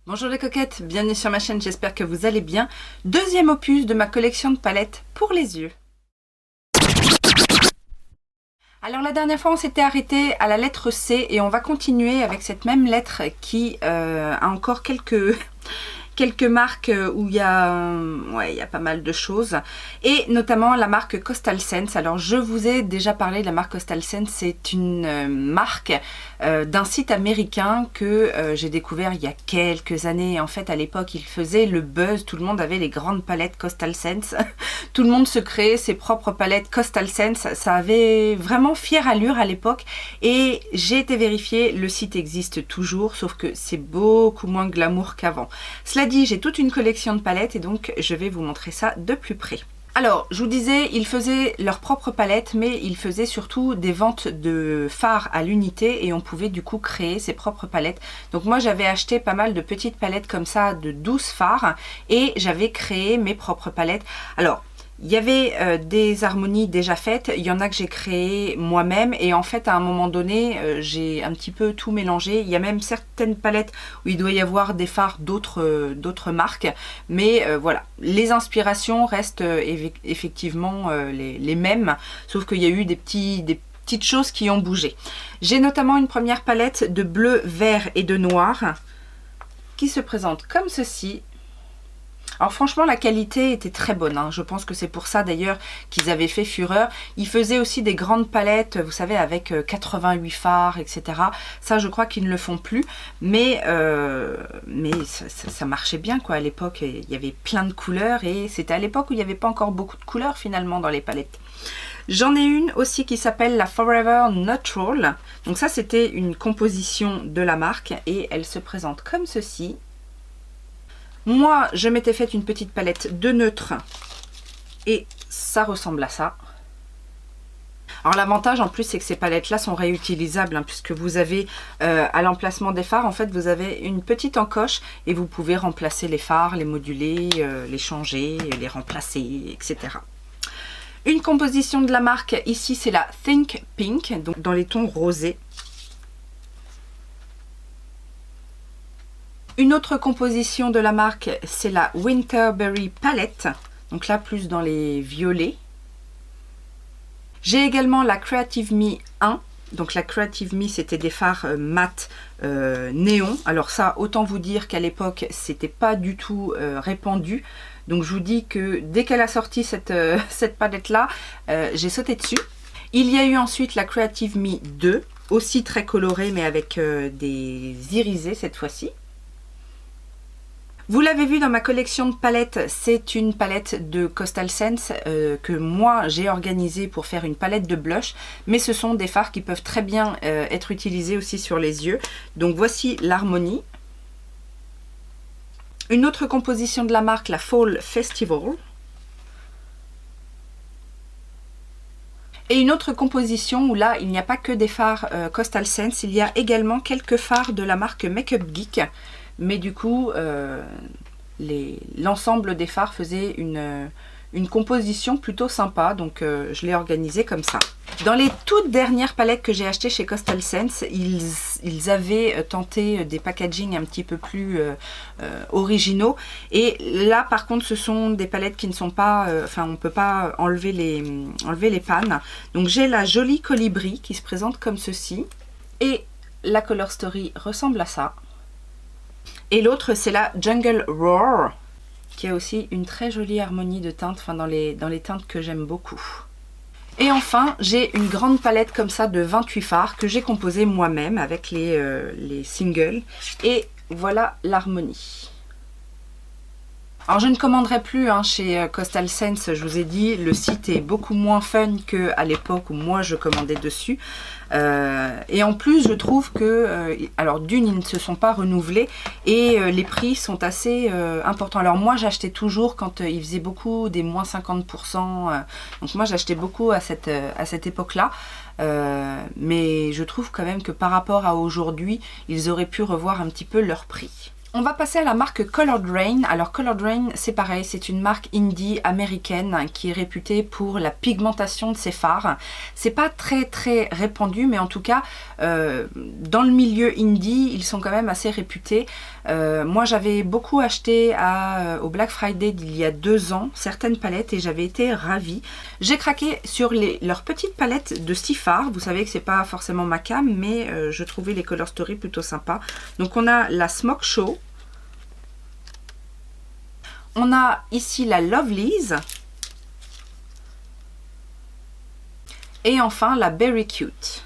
Bonjour les coquettes, bienvenue sur ma chaîne, j'espère que vous allez bien. Deuxième opus de ma collection de palettes pour les yeux. Alors la dernière fois on s'était arrêté à la lettre C et on va continuer avec cette même lettre qui a encore quelques marques où il y a pas mal de choses, et notamment la marque Coastal Scents. Alors je vous ai déjà parlé de la marque Coastal Scents, c'est une marque d'un site américain que j'ai découvert il y a quelques années. En fait à l'époque il faisait le buzz, tout le monde avait les grandes palettes Coastal Scents, tout le monde se créait ses propres palettes Coastal Scents, ça avait vraiment fière allure à l'époque et j'ai été vérifier, le site existe toujours, sauf que c'est beaucoup moins glamour qu'avant. Cela dit, j'ai toute une collection de palettes et donc je vais vous montrer ça de plus près. Alors, je vous disais, ils faisaient leurs propres palettes, mais ils faisaient surtout des ventes de fards à l'unité et on pouvait du coup créer ses propres palettes. Donc moi, j'avais acheté pas mal de petites palettes comme ça de 12 fards et j'avais créé mes propres palettes. Alors, il y avait des harmonies déjà faites, il y en a que j'ai créé moi-même et en fait à un moment donné j'ai un petit peu tout mélangé. Il y a même certaines palettes où il doit y avoir des fards d'autres marques, mais voilà, les inspirations restent effectivement les mêmes, sauf qu'il y a eu des petites choses qui ont bougé. J'ai notamment une première palette de bleu, vert et de noir qui se présente comme ceci. Alors franchement la qualité était très bonne, hein. Je pense que c'est pour ça d'ailleurs qu'ils avaient fait fureur. Ils faisaient aussi des grandes palettes, vous savez, avec 88 fards, etc. Ça je crois qu'ils ne le font plus, mais ça marchait bien quoi à l'époque. Il y avait plein de couleurs et c'était à l'époque où il n'y avait pas encore beaucoup de couleurs finalement dans les palettes. J'en ai une aussi qui s'appelle la Forever Neutral. Donc ça c'était une composition de la marque et elle se présente comme ceci. Moi, je m'étais fait une petite palette de neutre et ça ressemble à ça. Alors l'avantage en plus, c'est que ces palettes-là sont réutilisables, hein, puisque vous avez à l'emplacement des fards, en fait, vous avez une petite encoche et vous pouvez remplacer les fards, les moduler, les changer, les remplacer, etc. Une composition de la marque, ici, c'est la Think Pink, donc dans les tons rosés. Une autre composition de la marque, c'est la Winterberry Palette, donc là plus dans les violets. J'ai également la Creative Me 1, donc la Creative Me c'était des fards mat néon. Alors ça, autant vous dire qu'à l'époque c'était pas du tout répandu. Donc je vous dis que dès qu'elle a sorti cette palette là, j'ai sauté dessus. Il y a eu ensuite la Creative Me 2, aussi très colorée mais avec des irisés cette fois-ci. Vous l'avez vu dans ma collection de palettes, c'est une palette de Coastal Scents que moi j'ai organisée pour faire une palette de blush, mais ce sont des fards qui peuvent très bien être utilisés aussi sur les yeux. Donc voici l'harmonie. Une autre composition de la marque, la Fall Festival. Et une autre composition où là il n'y a pas que des fards Coastal Scents, il y a également quelques fards de la marque Makeup Geek. Mais du coup, l'ensemble des fards faisait une composition plutôt sympa, donc je l'ai organisé comme ça. Dans les toutes dernières palettes que j'ai achetées chez Coastal Scents, ils avaient tenté des packaging un petit peu plus originaux. Et là, par contre, ce sont des palettes qui ne sont pas... Enfin, on ne peut pas enlever les pannes. Donc j'ai la jolie colibri qui se présente comme ceci. Et la Color Story ressemble à ça. Et l'autre c'est la Jungle Roar qui a aussi une très jolie harmonie de teintes, enfin dans les teintes que j'aime beaucoup. Et enfin j'ai une grande palette comme ça de 28 fards que j'ai composé moi-même avec les singles. Et voilà l'harmonie. Alors je ne commanderai plus hein, chez Coastal Scents, je vous ai dit, le site est beaucoup moins fun qu'à l'époque où moi je commandais dessus. Et en plus je trouve que, alors d'une ils ne se sont pas renouvelés et les prix sont assez importants. Alors moi j'achetais toujours quand ils faisaient beaucoup des moins 50%, donc moi j'achetais beaucoup à cette époque-là. Mais je trouve quand même que par rapport à aujourd'hui, ils auraient pu revoir un petit peu leur prix. On va passer à la marque Colored Rain. Alors Colored Rain, c'est pareil, c'est une marque indie américaine qui est réputée pour la pigmentation de ses fards. C'est pas très répandu, mais en tout cas, dans le milieu indie, ils sont quand même assez réputés. Moi, j'avais beaucoup acheté au Black Friday d'il y a 2 ans certaines palettes et j'avais été ravie. J'ai craqué sur leurs petites palettes de 6 fards. Vous savez que c'est pas forcément ma cam, mais je trouvais les Color Story plutôt sympas. Donc on a la Smoke Show. On a ici la Lovelies. Et enfin la Berry Cute.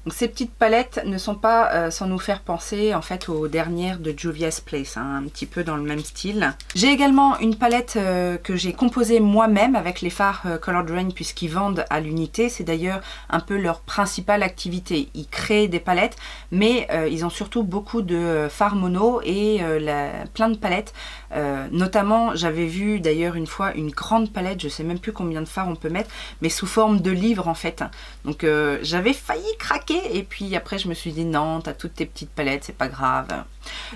Donc ces petites palettes ne sont pas sans nous faire penser en fait aux dernières de Juvia's Place, hein, un petit peu dans le même style. J'ai également une palette que j'ai composée moi-même avec les fards Colored Rain puisqu'ils vendent à l'unité. C'est d'ailleurs un peu leur principale activité. Ils créent des palettes mais ils ont surtout beaucoup de fards mono et plein de palettes. Notamment j'avais vu d'ailleurs une fois une grande palette, je sais même plus combien de fards on peut mettre, mais sous forme de livre en fait. Donc j'avais failli craquer et puis après je me suis dit non, t'as toutes tes petites palettes, c'est pas grave.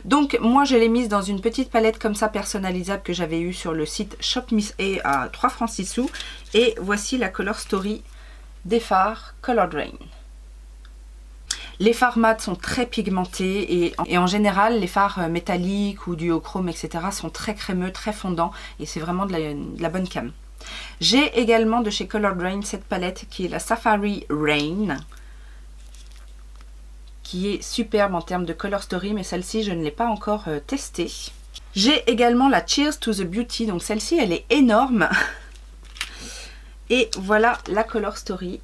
Donc moi je l'ai mise dans une petite palette comme ça personnalisable que j'avais eu sur le site Shop Miss A à 3 francs 6 sous. Et voici la Color Story des fards Colored Rain. Les fards mat sont très pigmentés et en général les fards métalliques ou duochrome etc. sont très crémeux, très fondants et c'est vraiment de la bonne cam. J'ai également de chez Colored Rain cette palette qui est la Safari Rain, qui est superbe en termes de Color Story, mais celle-ci je ne l'ai pas encore testée. J'ai également la Cheers to the Beauty, donc celle-ci elle est énorme. Et voilà la Color Story.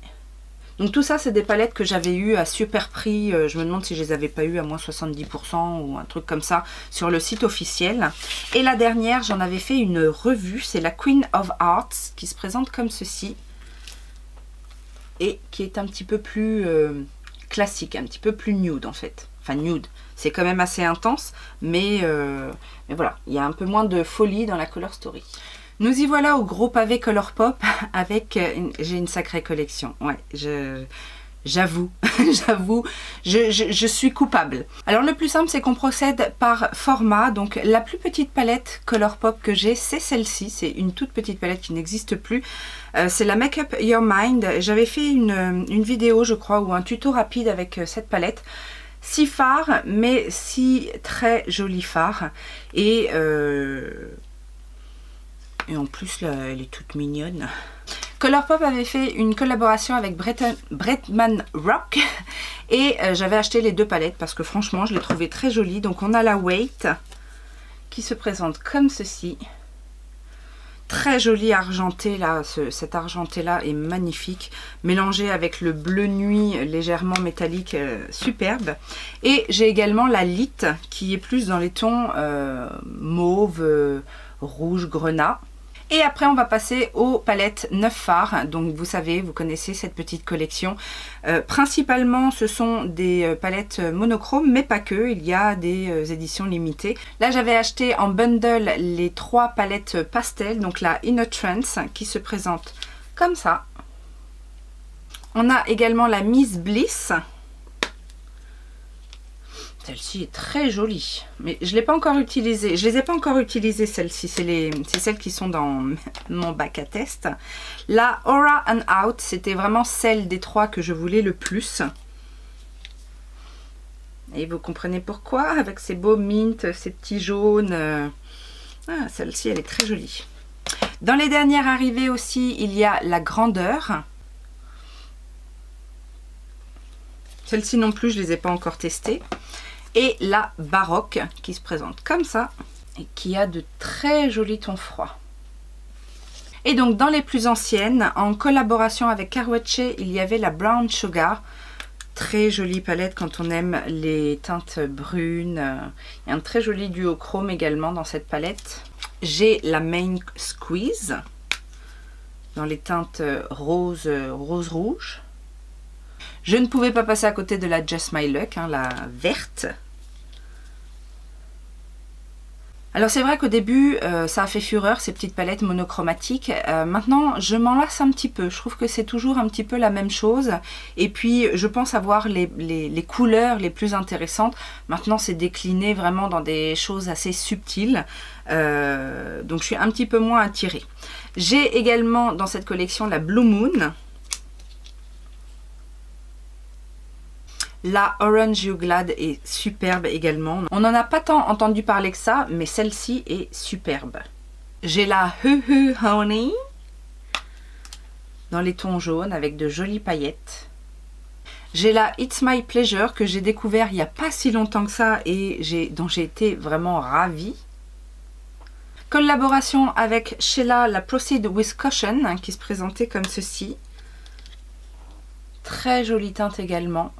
Donc tout ça c'est des palettes que j'avais eu à super prix, je me demande si je les avais pas eu à moins 70% ou un truc comme ça sur le site officiel. Et la dernière j'en avais fait une revue, c'est la Queen of Hearts qui se présente comme ceci. Et qui est un petit peu plus classique, un petit peu plus nude en fait. Enfin nude, c'est quand même assez intense, mais voilà, il y a un peu moins de folie dans la Color Story. Nous y voilà au gros pavé Colourpop avec, j'ai une sacrée collection, ouais, j'avoue, j'avoue, je suis coupable. Alors le plus simple c'est qu'on procède par format, donc la plus petite palette Colourpop que j'ai c'est celle-ci, c'est une toute petite palette qui n'existe plus, c'est la Make Up Your Mind. J'avais fait une vidéo je crois ou un tuto rapide avec cette palette. 6 fards mais 6 très jolis fards et en plus là elle est toute mignonne. Colourpop avait fait une collaboration avec Bretman Rock et j'avais acheté les 2 palettes parce que franchement je les trouvais très jolies. Donc on a la Wait qui se présente comme ceci. Très joli argenté là, cet argenté là est magnifique, mélangé avec le bleu nuit légèrement métallique, superbe. Et j'ai également la Lit qui est plus dans les tons mauve, rouge, grenat. Et après on va passer aux palettes 9 fards, donc vous savez, vous connaissez cette petite collection. Principalement ce sont des palettes monochromes, mais pas que, il y a des éditions limitées. Là j'avais acheté en bundle les 3 palettes pastel, donc la Inner Trance qui se présente comme ça. On a également la Miss Bliss. Celle-ci est très jolie, mais je ne l'ai pas encore utilisée. Je les ai pas encore utilisées celles-ci, c'est celles qui sont dans mon bac à test. La Aura and Out, c'était vraiment celle des 3 que je voulais le plus. Et vous comprenez pourquoi, avec ces beaux mint, ces petits jaunes. Ah, celle-ci, elle est très jolie. Dans les dernières arrivées aussi, il y a la Grandeur. Celle-ci non plus, je ne les ai pas encore testées. Et la Baroque qui se présente comme ça et qui a de très jolis tons froids. Et donc dans les plus anciennes, en collaboration avec Carwetche, il y avait la Brown Sugar. Très jolie palette quand on aime les teintes brunes. Il y a un très joli duochrome également dans cette palette. J'ai la Main Squeeze dans les teintes rose rouge. Je ne pouvais pas passer à côté de la Just My Luck, hein, la verte. Alors c'est vrai qu'au début, ça a fait fureur, ces petites palettes monochromatiques. Maintenant, je m'en lasse un petit peu. Je trouve que c'est toujours un petit peu la même chose. Et puis, je pense avoir les couleurs les plus intéressantes. Maintenant, c'est décliné vraiment dans des choses assez subtiles. Donc, je suis un petit peu moins attirée. J'ai également dans cette collection la Blue Moon. La Orange You Glad est superbe également. On n'en a pas tant entendu parler que ça, mais celle-ci est superbe. J'ai la Huhu Honey dans les tons jaunes avec de jolies paillettes. J'ai la It's My Pleasure que j'ai découvert il n'y a pas si longtemps que ça et dont j'ai été vraiment ravie. Collaboration avec Sheila, la Proceed with Caution qui se présentait comme ceci. Très jolie teinte également.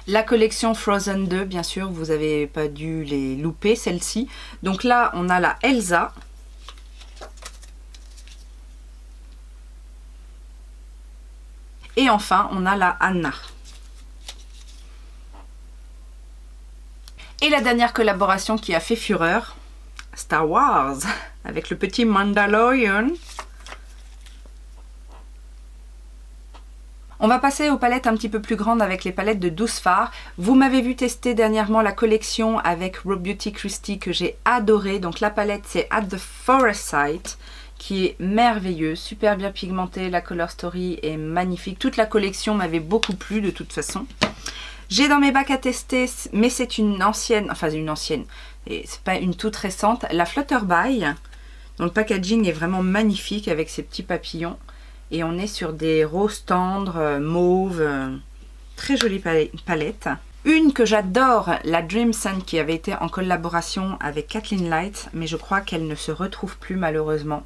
La collection Frozen 2, bien sûr, vous n'avez pas dû les louper, celle-ci. Donc là, on a la Elsa. Et enfin, on a la Anna. Et la dernière collaboration qui a fait fureur, Star Wars, avec le petit Mandalorian. On va passer aux palettes un petit peu plus grandes avec les palettes de 12 fards. Vous m'avez vu tester dernièrement la collection avec Raw Beauty Christie que j'ai adoré. Donc la palette c'est At the Forest Site qui est merveilleuse, super bien pigmentée. La Color Story est magnifique. Toute la collection m'avait beaucoup plu de toute façon. J'ai dans mes bacs à tester, mais c'est une ancienne, enfin une ancienne, et c'est pas une toute récente, la Flutterby. Donc le packaging est vraiment magnifique avec ses petits papillons. Et on est sur des roses tendres, mauves, très jolie palette. Une que j'adore, la Dream Sun, qui avait été en collaboration avec Kathleen Light, mais je crois qu'elle ne se retrouve plus malheureusement.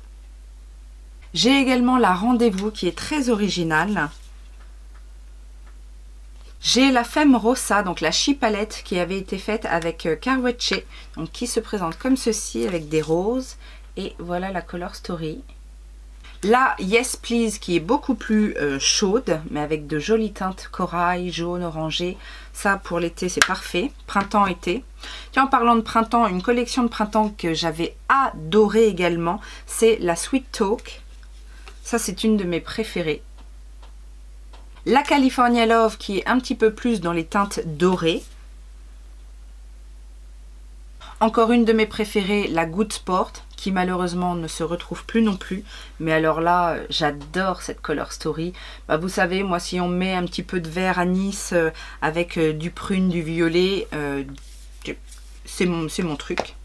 J'ai également la Rendez-vous qui est très originale. J'ai la Femme Rosa, donc la Chi palette qui avait été faite avec Carweche, donc qui se présente comme ceci avec des roses. Et voilà la Color Story. La Yes Please qui est beaucoup plus chaude, mais avec de jolies teintes corail, jaune, orangé. Ça pour l'été c'est parfait, printemps-été. Tiens, en parlant de printemps, une collection de printemps que j'avais adorée également, c'est la Sweet Talk. Ça c'est une de mes préférées. La California Love qui est un petit peu plus dans les teintes dorées. Encore une de mes préférées, la Good Sport, qui malheureusement ne se retrouve plus non plus. Mais alors là, j'adore cette Color Story. Bah, vous savez, moi, si on met un petit peu de vert anis avec du prune, du violet, c'est mon truc.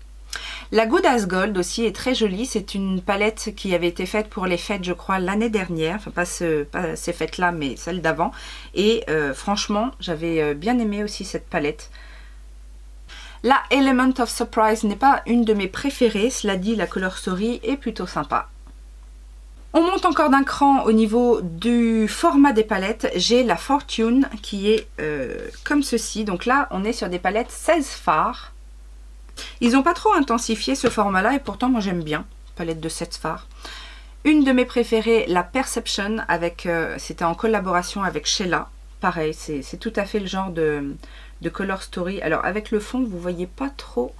La Good as Gold aussi est très jolie. C'est une palette qui avait été faite pour les fêtes, je crois, l'année dernière. Enfin, pas ces fêtes-là, mais celles d'avant. Et franchement, j'avais bien aimé aussi cette palette. La Element of Surprise n'est pas une de mes préférées, cela dit, la Color Story est plutôt sympa. On monte encore d'un cran au niveau du format des palettes. J'ai la Fortune qui est comme ceci. Donc là, on est sur des palettes 16 fards. Ils n'ont pas trop intensifié ce format-là et pourtant, moi j'aime bien, palette de 16 fards. Une de mes préférées, la Perception, c'était en collaboration avec Sheila. Pareil, c'est tout à fait le genre de Color Story. Alors avec le fond, vous voyez pas trop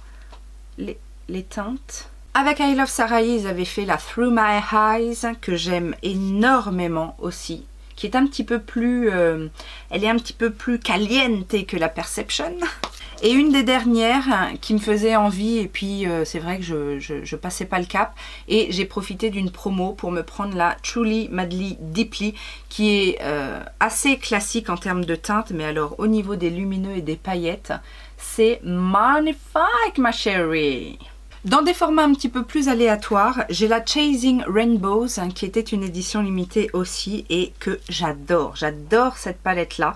les teintes. Avec I Love Sarai, ils avaient fait la Through My Eyes, que j'aime énormément aussi. Qui est un petit peu plus... elle est un petit peu plus caliente que la Perception. Et une des dernières qui me faisait envie, et puis c'est vrai que je passais pas le cap, et j'ai profité d'une promo pour me prendre la Truly Madly Deeply, qui est assez classique en termes de teinte, mais alors au niveau des lumineux et des paillettes, c'est magnifique ma chérie. Dans des formats un petit peu plus aléatoires, j'ai la Chasing Rainbows, qui était une édition limitée aussi, et que j'adore. J'adore cette palette-là.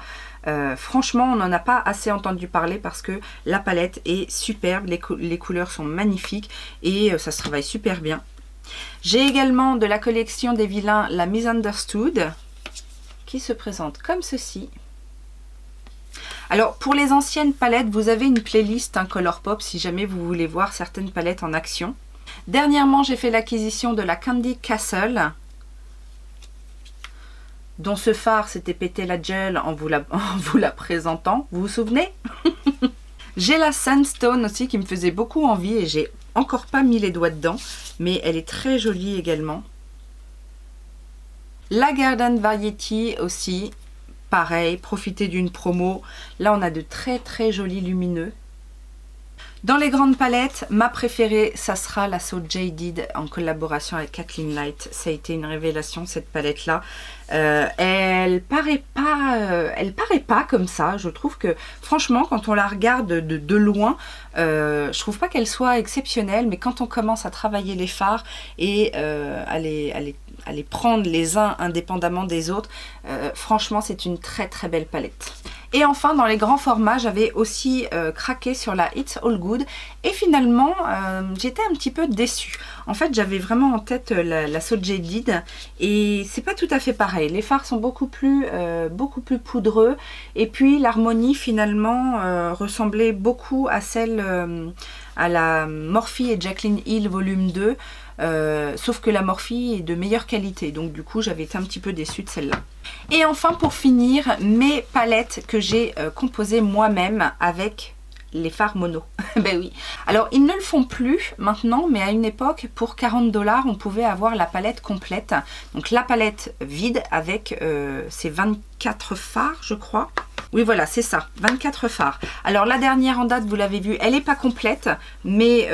Franchement, on n'en a pas assez entendu parler parce que la palette est superbe, les couleurs sont magnifiques et ça se travaille super bien. J'ai également de la collection des vilains la Misunderstood qui se présente comme ceci. Alors pour les anciennes palettes, vous avez une playlist Colourpop si jamais vous voulez voir certaines palettes en action. Dernièrement, j'ai fait l'acquisition de la Candy Castle, dont ce phare s'était pété la gueule en vous la présentant. Vous vous souvenez? J'ai la Sandstone aussi qui me faisait beaucoup envie et j'ai encore pas mis les doigts dedans, mais elle est très jolie également. La Garden Variety aussi, pareil, profitez d'une promo. Là, on a de très très jolis lumineux. Dans les grandes palettes, ma préférée, ça sera la So Jaded en collaboration avec Kathleen Light. Ça a été une révélation, cette palette-là. Elle paraît pas comme ça. Je trouve que, franchement, quand on la regarde de loin, je trouve pas qu'elle soit exceptionnelle. Mais quand on commence à travailler les fards et à les prendre les uns indépendamment des autres, franchement, c'est une très très belle palette. Et enfin, dans les grands formats, j'avais aussi craqué sur la It's All Good. Et finalement, j'étais un petit peu déçue. En fait, j'avais vraiment en tête la So Jaded. Et c'est pas tout à fait pareil. Les fards sont beaucoup plus poudreux. Et puis, l'harmonie, finalement, ressemblait beaucoup à celle... à la Morphe et Jaclyn Hill volume 2. Sauf que la Morphe est de meilleure qualité, donc du coup j'avais été un petit peu déçue de celle-là. Et enfin, pour finir, mes palettes que j'ai composées moi-même avec les fards mono. Ben oui. Alors ils ne le font plus maintenant, mais à une époque pour 40 $, on pouvait avoir la palette complète. Donc la palette vide avec ces 24 fards, je crois. Oui, voilà, c'est ça, 24 fards. Alors la dernière en date, vous l'avez vu, elle n'est pas complète, mais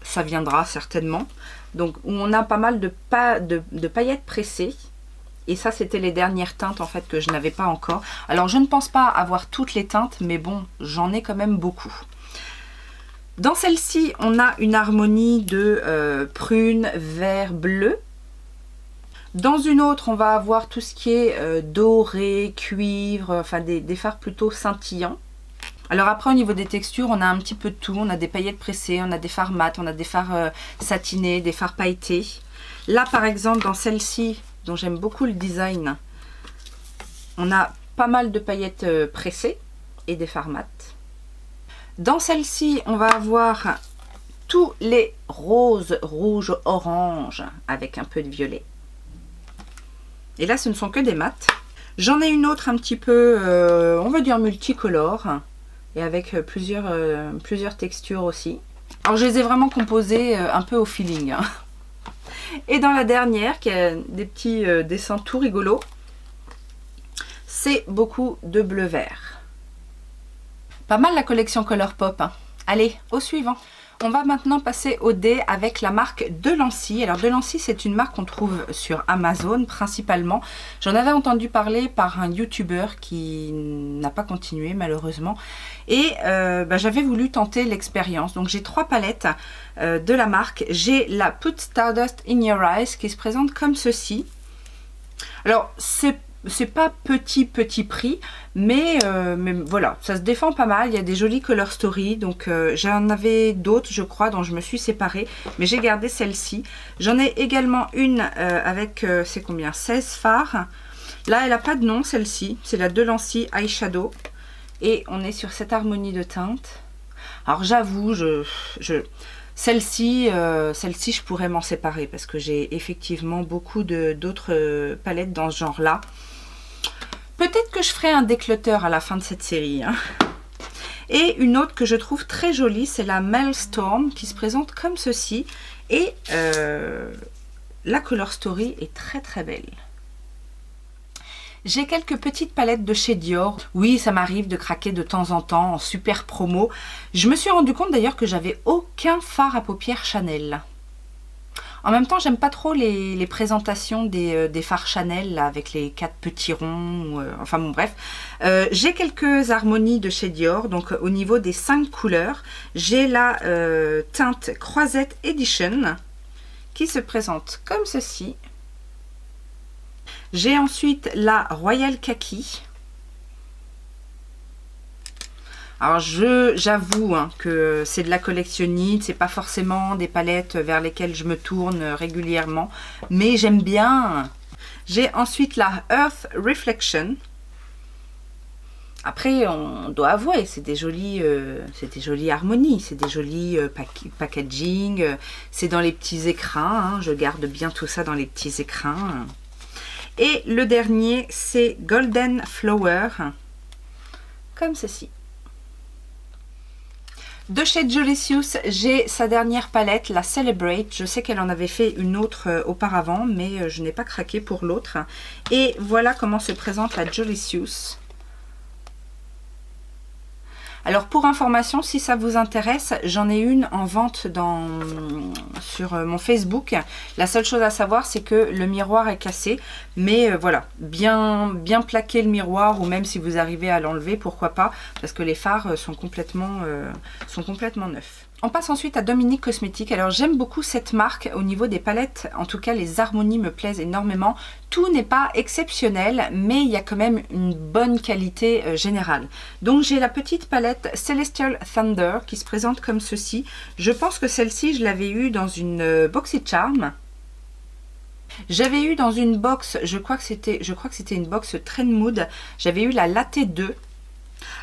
ça viendra certainement. Donc on a pas mal de paillettes pressées. Et ça, c'était les dernières teintes en fait que je n'avais pas encore. Alors je ne pense pas avoir toutes les teintes, mais bon, j'en ai quand même beaucoup. Dans celle-ci, on a une harmonie de prune, vert, bleu. Dans une autre, on va avoir tout ce qui est doré, cuivre, enfin des fards plutôt scintillants. Alors après, au niveau des textures, on a un petit peu de tout. On a des paillettes pressées, on a des fards mat, on a des fards satinés, des fards pailletés. Là, par exemple, dans celle-ci, dont j'aime beaucoup le design, on a pas mal de paillettes pressées et des fards mat. Dans celle-ci, on va avoir tous les roses, rouges, orange, avec un peu de violet. Et là, ce ne sont que des mats. J'en ai une autre un petit peu, on va dire multicolore. Et avec plusieurs textures aussi. Alors je les ai vraiment composées un peu au feeling. Hein. Et dans la dernière, qui a des petits dessins tout rigolos, c'est beaucoup de bleu-vert. Pas mal la collection Colourpop. Hein. Allez, au suivant. On va maintenant passer au dé avec la marque Delancy. Alors Delancy, c'est une marque qu'on trouve sur Amazon principalement. J'en avais entendu parler par un YouTuber qui n'a pas continué malheureusement. Et j'avais voulu tenter l'expérience. Donc j'ai 3 palettes de la marque. J'ai la Put Stardust in Your Eyes qui se présente comme ceci. Alors c'est pas petit prix, mais voilà, ça se défend pas mal. Il y a des jolies color story, donc j'en avais d'autres, je crois, dont je me suis séparée, mais j'ai gardé celle-ci. J'en ai également une avec, c'est combien, 16 fards. Là, elle n'a pas de nom, celle-ci. C'est la Delancy Eyeshadow. Et on est sur cette harmonie de teintes. Alors j'avoue, celle-ci, je pourrais m'en séparer parce que j'ai effectivement beaucoup d'autres palettes dans ce genre-là. Peut-être que je ferai un déclutter à la fin de cette série. Hein. Et une autre que je trouve très jolie, c'est la Maelstrom qui se présente comme ceci. Et la Color Story est très très belle. J'ai quelques petites palettes de chez Dior. Oui, ça m'arrive de craquer de temps en temps en super promo. Je me suis rendu compte d'ailleurs que j'avais aucun fard à paupières Chanel. En même temps, j'aime pas trop les présentations des fards Chanel là, avec les 4 petits ronds. Enfin bon, bref. J'ai quelques harmonies de chez Dior. Donc au niveau des 5 couleurs, j'ai la teinte Croisette Edition qui se présente comme ceci. J'ai ensuite la Royal Kaki. Alors j'avoue hein, que c'est de la collectionnite, c'est pas forcément des palettes vers lesquelles je me tourne régulièrement, mais j'aime bien. J'ai ensuite la Earth Reflection. Après, on doit avouer, c'est des jolies harmonies, c'est des jolis packaging, c'est dans les petits écrins, hein, je garde bien tout ça dans les petits écrins. Et le dernier, c'est Golden Flower, comme ceci. De chez Jolicious, j'ai sa dernière palette, la Celebrate. Je sais qu'elle en avait fait une autre auparavant, mais je n'ai pas craqué pour l'autre. Et voilà comment se présente la Jolicious. Alors pour information, si ça vous intéresse, j'en ai une en vente sur mon Facebook. La seule chose à savoir, c'est que le miroir est cassé. Mais voilà, bien plaquer le miroir, ou même si vous arrivez à l'enlever, pourquoi pas, parce que les fards sont complètement neufs. On passe ensuite à Dominique Cosmétiques. Alors j'aime beaucoup cette marque au niveau des palettes, en tout cas les harmonies me plaisent énormément. Tout n'est pas exceptionnel, mais il y a quand même une bonne qualité générale. Donc j'ai la petite palette Celestial Thunder qui se présente comme ceci. Je pense que celle-ci, je l'avais eue dans une BoxyCharm. J'avais eu dans une box, je crois que c'était une box Trend Mood, j'avais eu la Latte 2.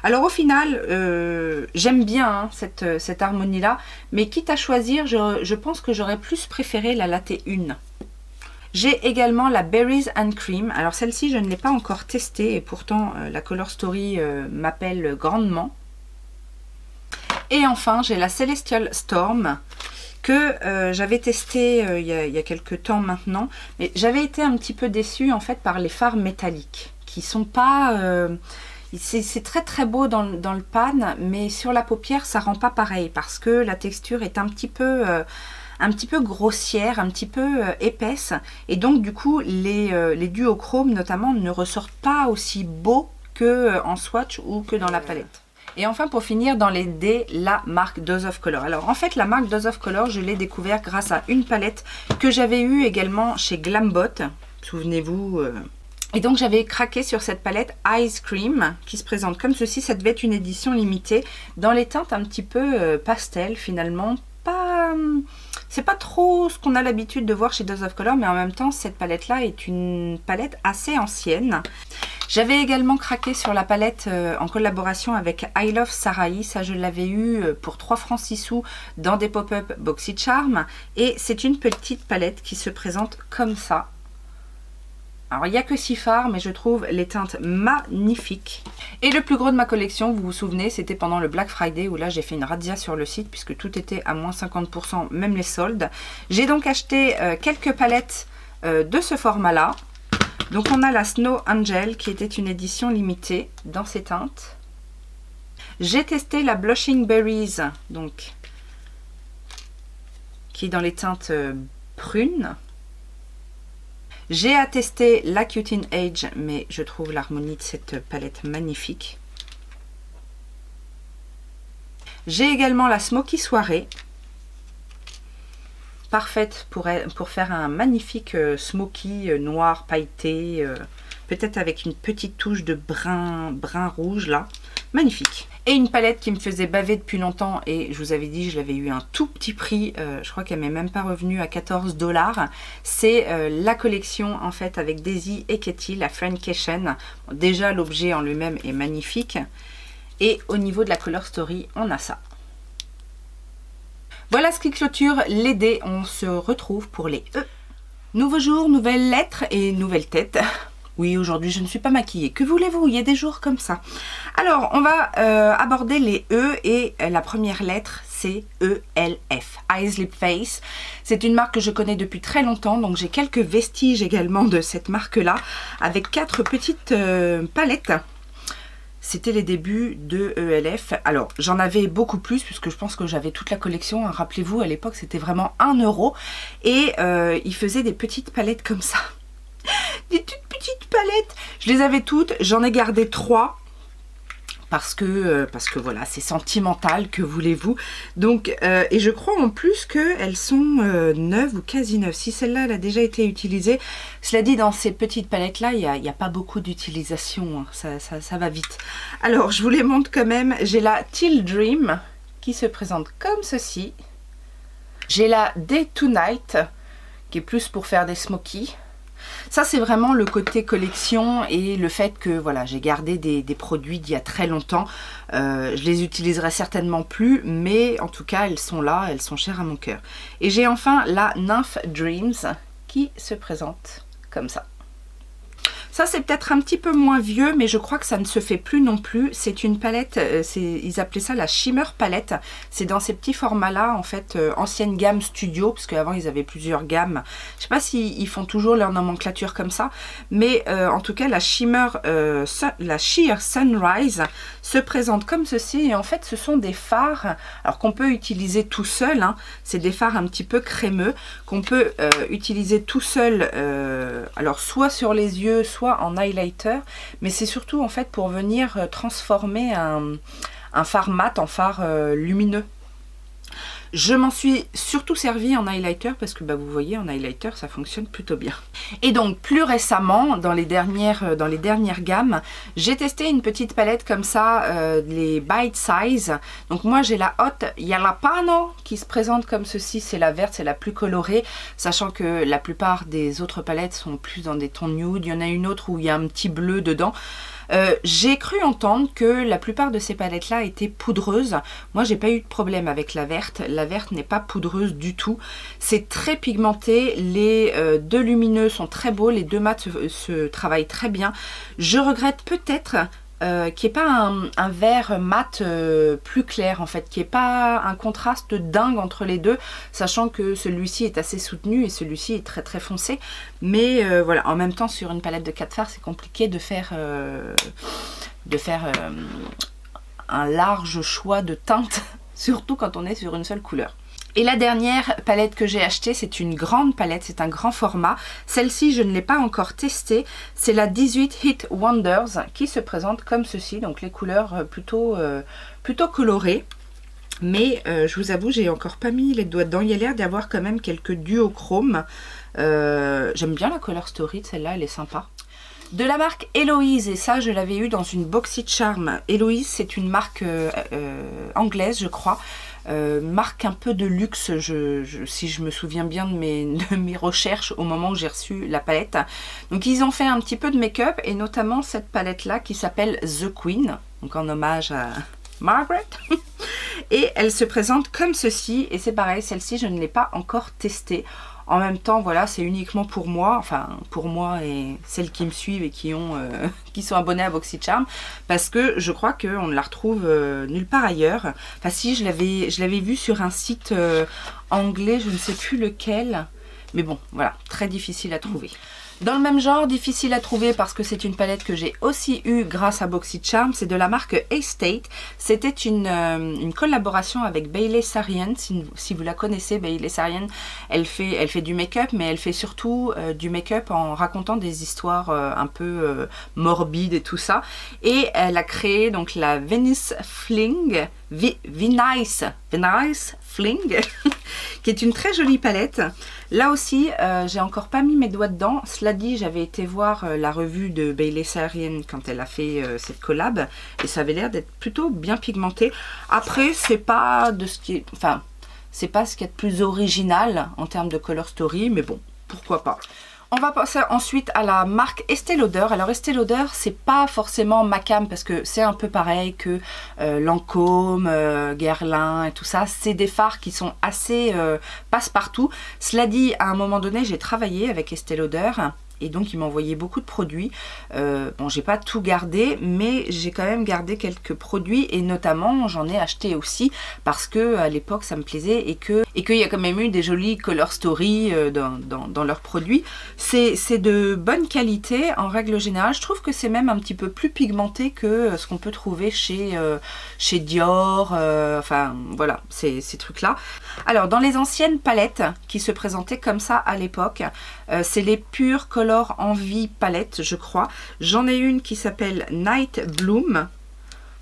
Alors au final, j'aime bien cette harmonie-là, mais quitte à choisir, je pense que j'aurais plus préféré la Latte 1. J'ai également la Berries and Cream. Alors celle-ci, je ne l'ai pas encore testée, et pourtant la Color Story m'appelle grandement. Et enfin, j'ai la Celestial Storm, que j'avais testé il y a quelques temps maintenant, mais j'avais été un petit peu déçue en fait par les fards métalliques, qui sont pas... c'est très beau dans le pan, mais sur la paupière ça rend pas pareil, parce que la texture est un petit peu grossière, un petit peu épaisse, et donc du coup les duochromes notamment ne ressortent pas aussi beaux que en swatch ou que dans la palette. Et enfin pour finir dans les dés, la marque Dose of Color. Alors en fait la marque Dose of Color, je l'ai découvert grâce à une palette que j'avais eue également chez Glambot, souvenez-vous. Et donc j'avais craqué sur cette palette Ice Cream qui se présente comme ceci. Ça devait être une édition limitée dans les teintes un petit peu pastel finalement. C'est pas trop ce qu'on a l'habitude de voir chez Dose of Color, mais en même temps cette palette là est une palette assez ancienne. J'avais également craqué sur la palette en collaboration avec I Love Sarai. Ça je l'avais eu pour 3 francs 6 sous dans des pop-up BoxyCharm, et c'est une petite palette qui se présente comme ça. Alors il n'y a que 6 fards, mais je trouve les teintes magnifiques. Et le plus gros de ma collection, vous vous souvenez, c'était pendant le Black Friday, où là j'ai fait une razzia sur le site puisque tout était à moins 50%, même les soldes. J'ai donc acheté quelques palettes de ce format là. Donc on a la Snow Angel qui était une édition limitée dans ces teintes. J'ai testé la Blushing Berries, donc qui est dans les teintes prunes. J'ai attesté la Cute in Age, mais je trouve l'harmonie de cette palette magnifique. J'ai également la Smoky Soirée, parfaite pour faire un magnifique smoky noir pailleté, peut-être avec une petite touche de brun rouge là, magnifique. Et une palette qui me faisait baver depuis longtemps, et je vous avais dit, je l'avais eu à un tout petit prix, je crois qu'elle m'est même pas revenue à 14 $. C'est la collection en fait avec Daisy et Katie, la Friendcation. Déjà l'objet en lui-même est magnifique, et au niveau de la Color Story, on a ça. Voilà ce qui clôture les dés, on se retrouve pour les E. Nouveau jour, nouvelle lettre et nouvelle tête. Oui, aujourd'hui je ne suis pas maquillée. Que voulez-vous? Il y a des jours comme ça. Alors, on va aborder les E, et la première lettre, c'est ELF. Eyes Lip Face. C'est une marque que je connais depuis très longtemps, donc j'ai quelques vestiges également de cette marque-là, avec 4 petites palettes. C'était les débuts de ELF. Alors, j'en avais beaucoup plus, puisque je pense que j'avais toute la collection. Rappelez-vous, à l'époque, c'était vraiment 1 €. Et ils faisaient des petites palettes comme ça. Des toutes petites palettes. Je les avais toutes. J'en ai gardé 3. Parce que voilà, c'est sentimental, que voulez-vous. Donc, et je crois en plus qu'elles sont neuves ou quasi neuves. Si celle-là, elle a déjà été utilisée. Cela dit, dans ces petites palettes-là, il n'y a pas beaucoup d'utilisation. Hein. Ça va vite. Alors, je vous les montre quand même. J'ai la Till Dream qui se présente comme ceci. J'ai la Day to Night qui est plus pour faire des smokies. Ça, c'est vraiment le côté collection, et le fait que voilà, j'ai gardé des produits d'il y a très longtemps. Je les utiliserai certainement plus, mais en tout cas, elles sont là, elles sont chères à mon cœur. Et j'ai enfin la Nymph Dreams qui se présente comme ça. Ça c'est peut-être un petit peu moins vieux, mais je crois que ça ne se fait plus non plus. C'est une palette, ils appelaient ça la Shimmer palette. C'est dans ces petits formats là, en fait, ancienne gamme Studio, parce qu'avant ils avaient plusieurs gammes. Je sais pas s'ils font toujours leur nomenclature comme ça, mais en tout cas la la Sheer Sunrise se présente comme ceci, et en fait ce sont des fards, alors qu'on peut utiliser tout seul, hein. C'est des fards un petit peu crémeux, qu'on peut utiliser tout seul, alors soit sur les yeux, soit en highlighter, mais c'est surtout en fait pour venir transformer un fard mat en fard lumineux. Je m'en suis surtout servi en highlighter parce que bah, vous voyez, en highlighter ça fonctionne plutôt bien. Et donc plus récemment, dans les dernières gammes, j'ai testé une petite palette comme ça, les Bite Size. Donc moi j'ai la Hot Jalapeno qui se présente comme ceci, c'est la verte, c'est la plus colorée, sachant que la plupart des autres palettes sont plus dans des tons nude. Il y en a une autre où il y a un petit bleu dedans. J'ai cru entendre que la plupart de ces palettes là étaient poudreuses. Moi j'ai pas eu de problème avec la verte. La verte n'est pas poudreuse du tout. C'est très pigmenté. Les deux lumineux sont très beaux. Les deux mats se travaillent très bien. Je regrette peut-être qu'il n'y ait pas un vert mat plus clair en fait, qu'il n'y ait pas un contraste dingue entre les deux, sachant que celui-ci est assez soutenu et celui-ci est très très foncé. Mais voilà, en même temps sur une palette de 4 fards c'est compliqué de faire un large choix de teintes, surtout quand on est sur une seule couleur. Et la dernière palette que j'ai achetée, c'est une grande palette, c'est un grand format. Celle-ci, je ne l'ai pas encore testée. C'est la 18 Hit Wonders qui se présente comme ceci. Donc les couleurs plutôt colorées. Mais je vous avoue, j'ai encore pas mis les doigts dedans. Il y a l'air d'y avoir quand même quelques duochromes. J'aime bien la Color Story de celle-là, elle est sympa. De la marque Eloise, et ça je l'avais eu dans une BoxyCharm. Eloise, c'est une marque anglaise, je crois. Marque un peu de luxe, si je me souviens bien de mes recherches au moment où j'ai reçu la palette. Donc ils ont fait un petit peu de make-up, et notamment cette palette là qui s'appelle The Queen, donc en hommage à Margaret. Et elle se présente comme ceci, et c'est pareil, celle-ci je ne l'ai pas encore testée. En même temps, voilà, c'est uniquement pour moi, enfin pour moi et celles qui me suivent et qui sont abonnées à BoxyCharm, parce que je crois qu'on ne la retrouve nulle part ailleurs. Enfin si, je l'avais vue sur un site anglais, je ne sais plus lequel, mais bon, voilà, très difficile à trouver. Dans le même genre, difficile à trouver parce que c'est une palette que j'ai aussi eue grâce à BoxyCharm, c'est de la marque Estate. C'était une collaboration avec Bailey Sarian, si vous la connaissez. Bailey Sarian, elle fait du make-up, mais elle fait surtout du make-up en racontant des histoires un peu morbides et tout ça. Et elle a créé donc la Venice Fling, Venice Fling, qui est une très jolie palette. Là aussi, j'ai encore pas mis mes doigts dedans. Cela dit, j'avais été voir la revue de Bailey Sarian quand elle a fait cette collab, et ça avait l'air d'être plutôt bien pigmenté. Après, c'est pas de ce qui est, enfin, c'est pas ce qu'il y a de plus original en termes de color story, mais bon, pourquoi pas. On va passer ensuite à la marque Estée Lauder. Alors Estée Lauder, c'est pas forcément ma cam parce que c'est un peu pareil que Lancôme, Guerlain et tout ça. C'est des fards qui sont assez passe-partout. Cela dit, à un moment donné, j'ai travaillé avec Estée Lauder. Et donc il m'envoyait beaucoup de produits. Bon, j'ai pas tout gardé, mais j'ai quand même gardé quelques produits, et notamment j'en ai acheté aussi parce que à l'époque ça me plaisait, et qu'il y a quand même eu des jolies color story dans leurs produits. C'est de bonne qualité en règle générale. Je trouve que c'est même un petit peu plus pigmenté que ce qu'on peut trouver chez Dior, enfin voilà, ces trucs là. Alors dans les anciennes palettes qui se présentaient comme ça à l'époque, c'est les Pure Color Envie palette, je crois. J'en ai une qui s'appelle Night Bloom.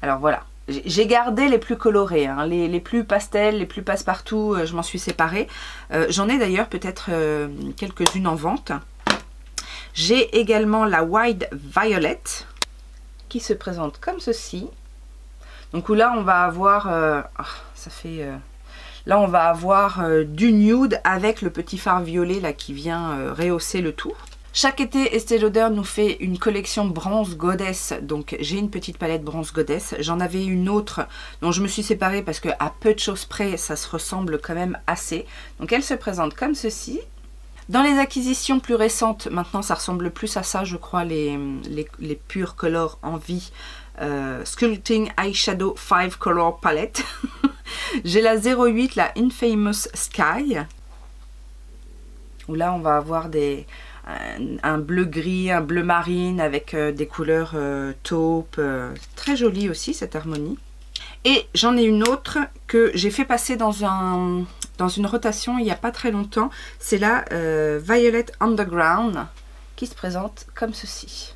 Alors voilà, j'ai gardé les plus colorés, hein. Les plus pastels, les plus passe-partout, je m'en suis séparée. J'en ai d'ailleurs peut-être quelques-unes en vente. J'ai également la Wide Violet qui se présente comme ceci. Donc là on va avoir, là on va avoir du nude avec le petit fard violet là qui vient rehausser le tout. Chaque été, Estée Lauder nous fait une collection Bronze Goddess, donc j'ai une petite palette Bronze Goddess. J'en avais une autre dont je me suis séparée parce que à peu de choses près, ça se ressemble quand même assez. Donc elle se présente comme ceci. Dans les acquisitions plus récentes, maintenant ça ressemble plus à ça, je crois, les Pure Color Envie Sculpting Eyeshadow 5 Color Palette. J'ai la 08, la Infamous Sky, où là on va avoir un bleu gris, un bleu marine avec des couleurs taupe. Très jolie aussi cette harmonie. Et j'en ai une autre que j'ai fait passer dans une rotation il n'y a pas très longtemps. C'est la Violet Underground qui se présente comme ceci.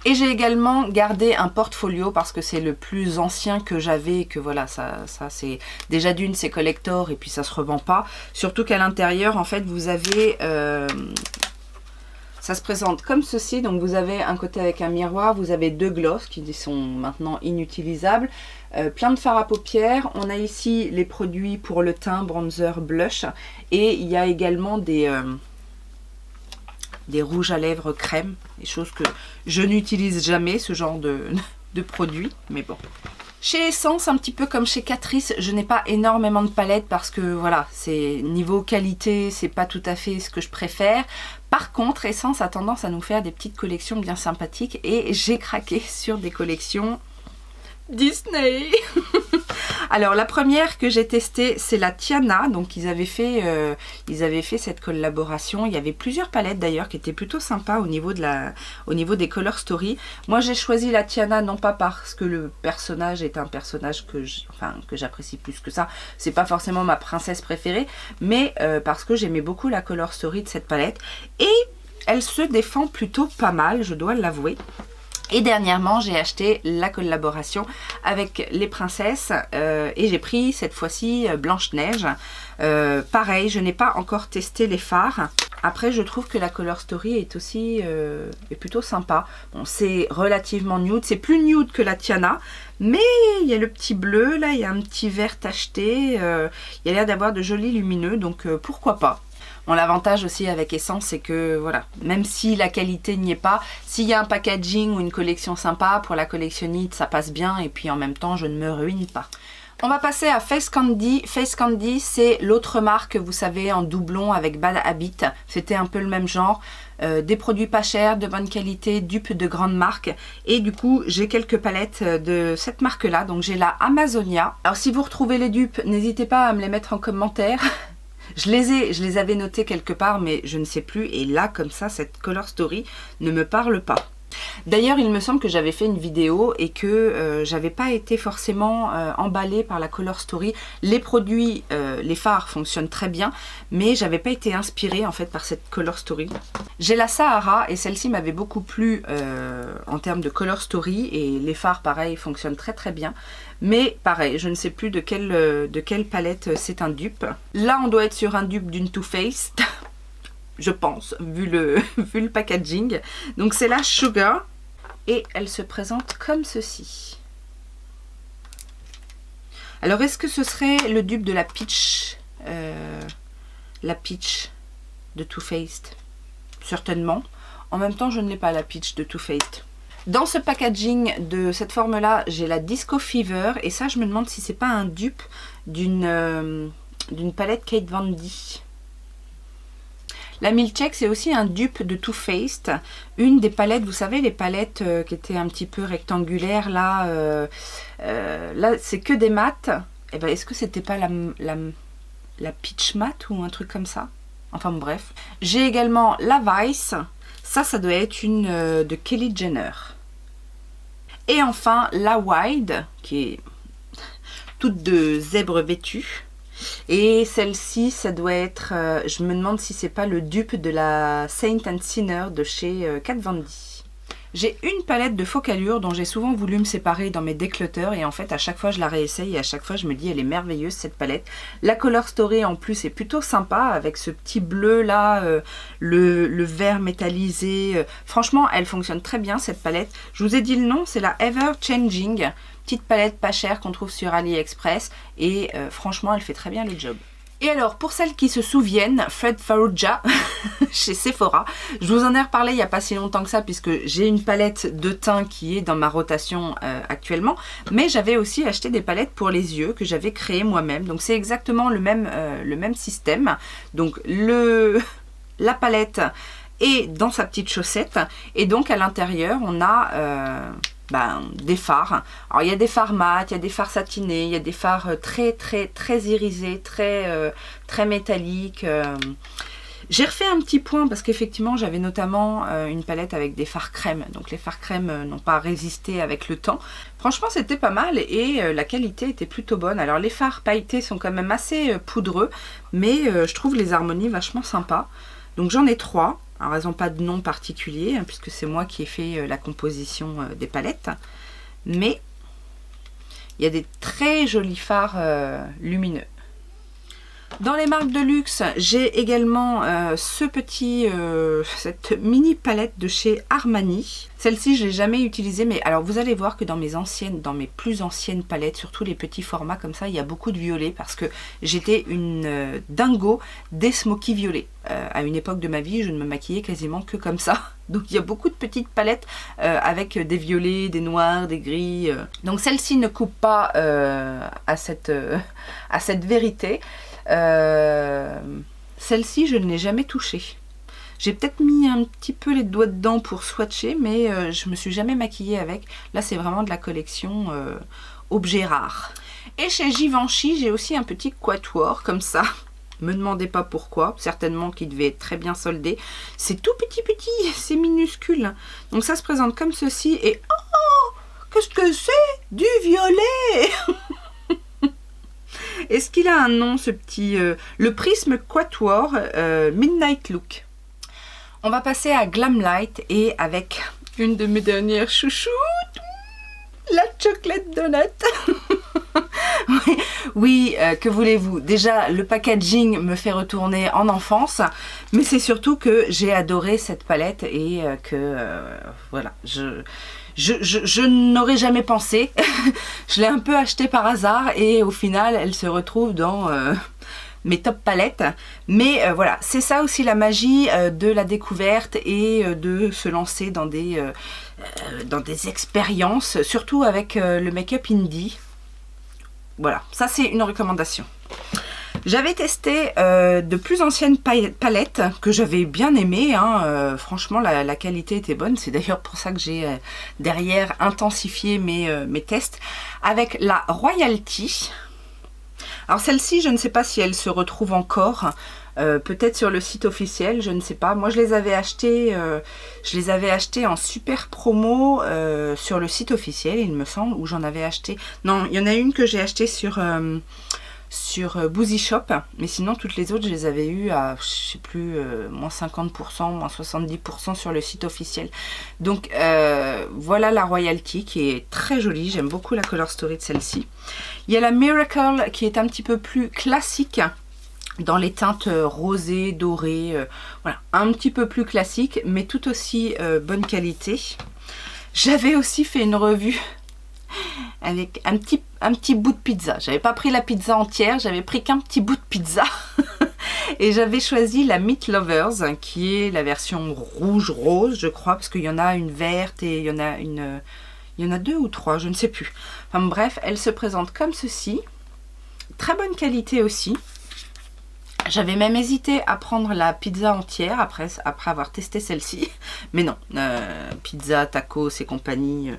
Et j'ai également gardé un portfolio parce que c'est le plus ancien que j'avais et que voilà, ça c'est déjà d'une, c'est collector et puis ça se revend pas. Surtout qu'à l'intérieur, en fait, vous avez... ça se présente comme ceci, donc vous avez un côté avec un miroir, vous avez deux glosses qui sont maintenant inutilisables, plein de fards à paupières, on a ici les produits pour le teint, bronzer, blush, et il y a également des rouges à lèvres crème, des choses que je n'utilise jamais, ce genre de produits, mais bon. Chez Essence, un petit peu comme chez Catrice, je n'ai pas énormément de palettes parce que voilà, c'est niveau qualité, c'est pas tout à fait ce que je préfère. Par contre, Essence a tendance à nous faire des petites collections bien sympathiques et j'ai craqué sur des collections Disney. Alors la première que j'ai testée, c'est la Tiana. Donc ils avaient fait cette collaboration. Il y avait plusieurs palettes d'ailleurs qui étaient plutôt sympas au niveau des Color Story. Moi j'ai choisi la Tiana non pas parce que le personnage est un personnage que j'apprécie plus que ça. C'est pas forcément ma princesse préférée, mais parce que j'aimais beaucoup la Color Story de cette palette. Et elle se défend plutôt pas mal, je dois l'avouer. Et dernièrement, j'ai acheté la collaboration avec les princesses et j'ai pris cette fois-ci Blanche-Neige. Pareil, je n'ai pas encore testé les fards. Après, je trouve que la Color Story est aussi est plutôt sympa. Bon, c'est relativement nude, c'est plus nude que la Tiana, mais il y a le petit bleu, là, il y a un petit vert tacheté. Il y a l'air d'avoir de jolis lumineux, donc pourquoi pas. Bon, l'avantage aussi avec Essence, c'est que voilà, même si la qualité n'y est pas, s'il y a un packaging ou une collection sympa, pour la collectionnite, ça passe bien et puis en même temps, je ne me ruine pas. On va passer à Face Candy. Face Candy, c'est l'autre marque, vous savez, en doublon avec Bad Habit. C'était un peu le même genre. Des produits pas chers, de bonne qualité, dupes de grandes marques. Et du coup, j'ai quelques palettes de cette marque-là. Donc, j'ai la Amazonia. Alors, si vous retrouvez les dupes, n'hésitez pas à me les mettre en commentaire. Je les avais notées quelque part, mais je ne sais plus. Et là, comme ça, cette Color Story ne me parle pas. D'ailleurs, il me semble que j'avais fait une vidéo et que j'avais pas été forcément emballée par la Color Story. Les produits, les fards fonctionnent très bien, mais j'avais pas été inspirée en fait par cette Color Story. J'ai la Sahara et celle-ci m'avait beaucoup plu en termes de Color Story et les fards, pareil, fonctionnent très très bien. Mais pareil, je ne sais plus de quelle palette c'est un dupe. Là, on doit être sur un dupe d'une Too Faced. Je pense, vu le packaging. Donc c'est la Sugar et elle se présente comme ceci. Alors est-ce que ce serait le dupe de la Peach de Too Faced? Certainement. En même temps, je ne l'ai pas, la Peach de Too Faced. Dans ce packaging de cette forme-là, j'ai la Disco Fever et ça, je me demande si c'est pas un dupe d'une palette Kate Von D. La Milkshake, c'est aussi un dupe de Too Faced. Une des palettes, vous savez, les palettes qui étaient un petit peu rectangulaires, là, là c'est que des mattes. Et ben, est-ce que c'était pas la Peach Matte ou un truc comme ça? Enfin, bref. J'ai également la Vice. Ça doit être une de Kylie Jenner. Et enfin, la Wide, qui est toute de zèbre vêtue. Et celle-ci, ça doit être, je me demande si c'est pas le dupe de la Saint and Sinner de chez Kat Von D. J'ai une palette de Focallure dont j'ai souvent voulu me séparer dans mes déclutters et en fait à chaque fois je la réessaye et à chaque fois je me dis elle est merveilleuse cette palette. La Color Story en plus est plutôt sympa avec ce petit bleu là, le vert métallisé. Franchement elle fonctionne très bien cette palette. Je vous ai dit le nom, c'est la Ever Changing. Petite palette pas chère qu'on trouve sur AliExpress et franchement elle fait très bien le job. Et alors, pour celles qui se souviennent, Fred Farrugia, chez Sephora, je vous en ai reparlé il n'y a pas si longtemps que ça, puisque j'ai une palette de teint qui est dans ma rotation actuellement, mais j'avais aussi acheté des palettes pour les yeux que j'avais créées moi-même, donc c'est exactement le même système. Donc la palette est dans sa petite chaussette, et donc à l'intérieur on a des fards. Alors il y a des fards mat, il y a des fards satinés, il y a des fards très irisés, très métalliques. J'ai refait un petit point parce qu'effectivement j'avais notamment une palette avec des fards crème, donc les fards crème n'ont pas résisté avec le temps. Franchement c'était pas mal et la qualité était plutôt bonne. Alors les fards pailletés sont quand même assez poudreux, mais je trouve les harmonies vachement sympas. Donc j'en ai 3. Alors elles n'ont pas de nom particulier, hein, puisque c'est moi qui ai fait la composition des palettes. Mais il y a des très jolis fards lumineux. Dans les marques de luxe, j'ai également cette mini palette de chez Armani. Celle-ci, je ne l'ai jamais utilisée, mais alors vous allez voir que dans mes plus anciennes palettes, surtout les petits formats comme ça, il y a beaucoup de violet parce que j'étais une dingo des smoky violets. À une époque de ma vie, je ne me maquillais quasiment que comme ça. Donc il y a beaucoup de petites palettes avec des violets, des noirs, des gris. Donc celle-ci ne coupe pas à cette vérité. Celle-ci je ne l'ai jamais touchée. J'ai peut-être mis un petit peu les doigts dedans pour swatcher, mais je me suis jamais maquillée avec. Là c'est vraiment de la collection objet rare. Et chez Givenchy j'ai aussi un petit quatuor comme ça. Me demandez pas pourquoi, certainement qu'il devait être très bien soldé. C'est tout petit, c'est minuscule. Donc ça se présente comme ceci et oh, qu'est-ce que c'est? Du violet. Est-ce qu'il a un nom ce petit... le Prisme Quatuor Midnight Look. On va passer à Glamlight et avec une de mes dernières chouchoutes, la chocolate donut. Oui, que voulez-vous? Déjà, le packaging me fait retourner en enfance, mais c'est surtout que j'ai adoré cette palette et voilà, je n'aurais jamais pensé. Je l'ai un peu achetée par hasard et au final, elle se retrouve dans mes top palettes. Mais voilà, c'est ça aussi la magie de la découverte et de se lancer dans des expériences, surtout avec le make-up indie. Voilà, ça c'est une recommandation. J'avais testé de plus anciennes palettes que j'avais bien aimées. Hein. Franchement, la qualité était bonne. C'est d'ailleurs pour ça que j'ai derrière intensifié mes tests avec la Royalty. Alors celle-ci, je ne sais pas si elle se retrouve encore. Peut-être sur le site officiel, je ne sais pas. Moi, je les avais achetées en super promo sur le site officiel, il me semble, où j'en avais acheté. Non, il y en a une que j'ai achetée sur Boozy Shop, mais sinon toutes les autres je les avais eues à, je sais plus, moins 50%, moins 70% sur le site officiel. Donc voilà la Royalty qui est très jolie, j'aime beaucoup la color story de celle-ci. Il y a la Miracle qui est un petit peu plus classique, dans les teintes rosées, dorées, voilà, un petit peu plus classique, mais tout aussi bonne qualité. J'avais aussi fait une revue avec un petit bout de pizza. J'avais pas pris la pizza entière, j'avais pris qu'un petit bout de pizza. Et j'avais choisi la Meat Lovers, qui est la version rouge-rose, je crois, parce qu'il y en a une verte et il y en a il y en a 2 ou 3, je ne sais plus. Enfin bref, elle se présente comme ceci. Très bonne qualité aussi. J'avais même hésité à prendre la pizza entière après avoir testé celle-ci. Mais non, pizza, tacos et compagnie.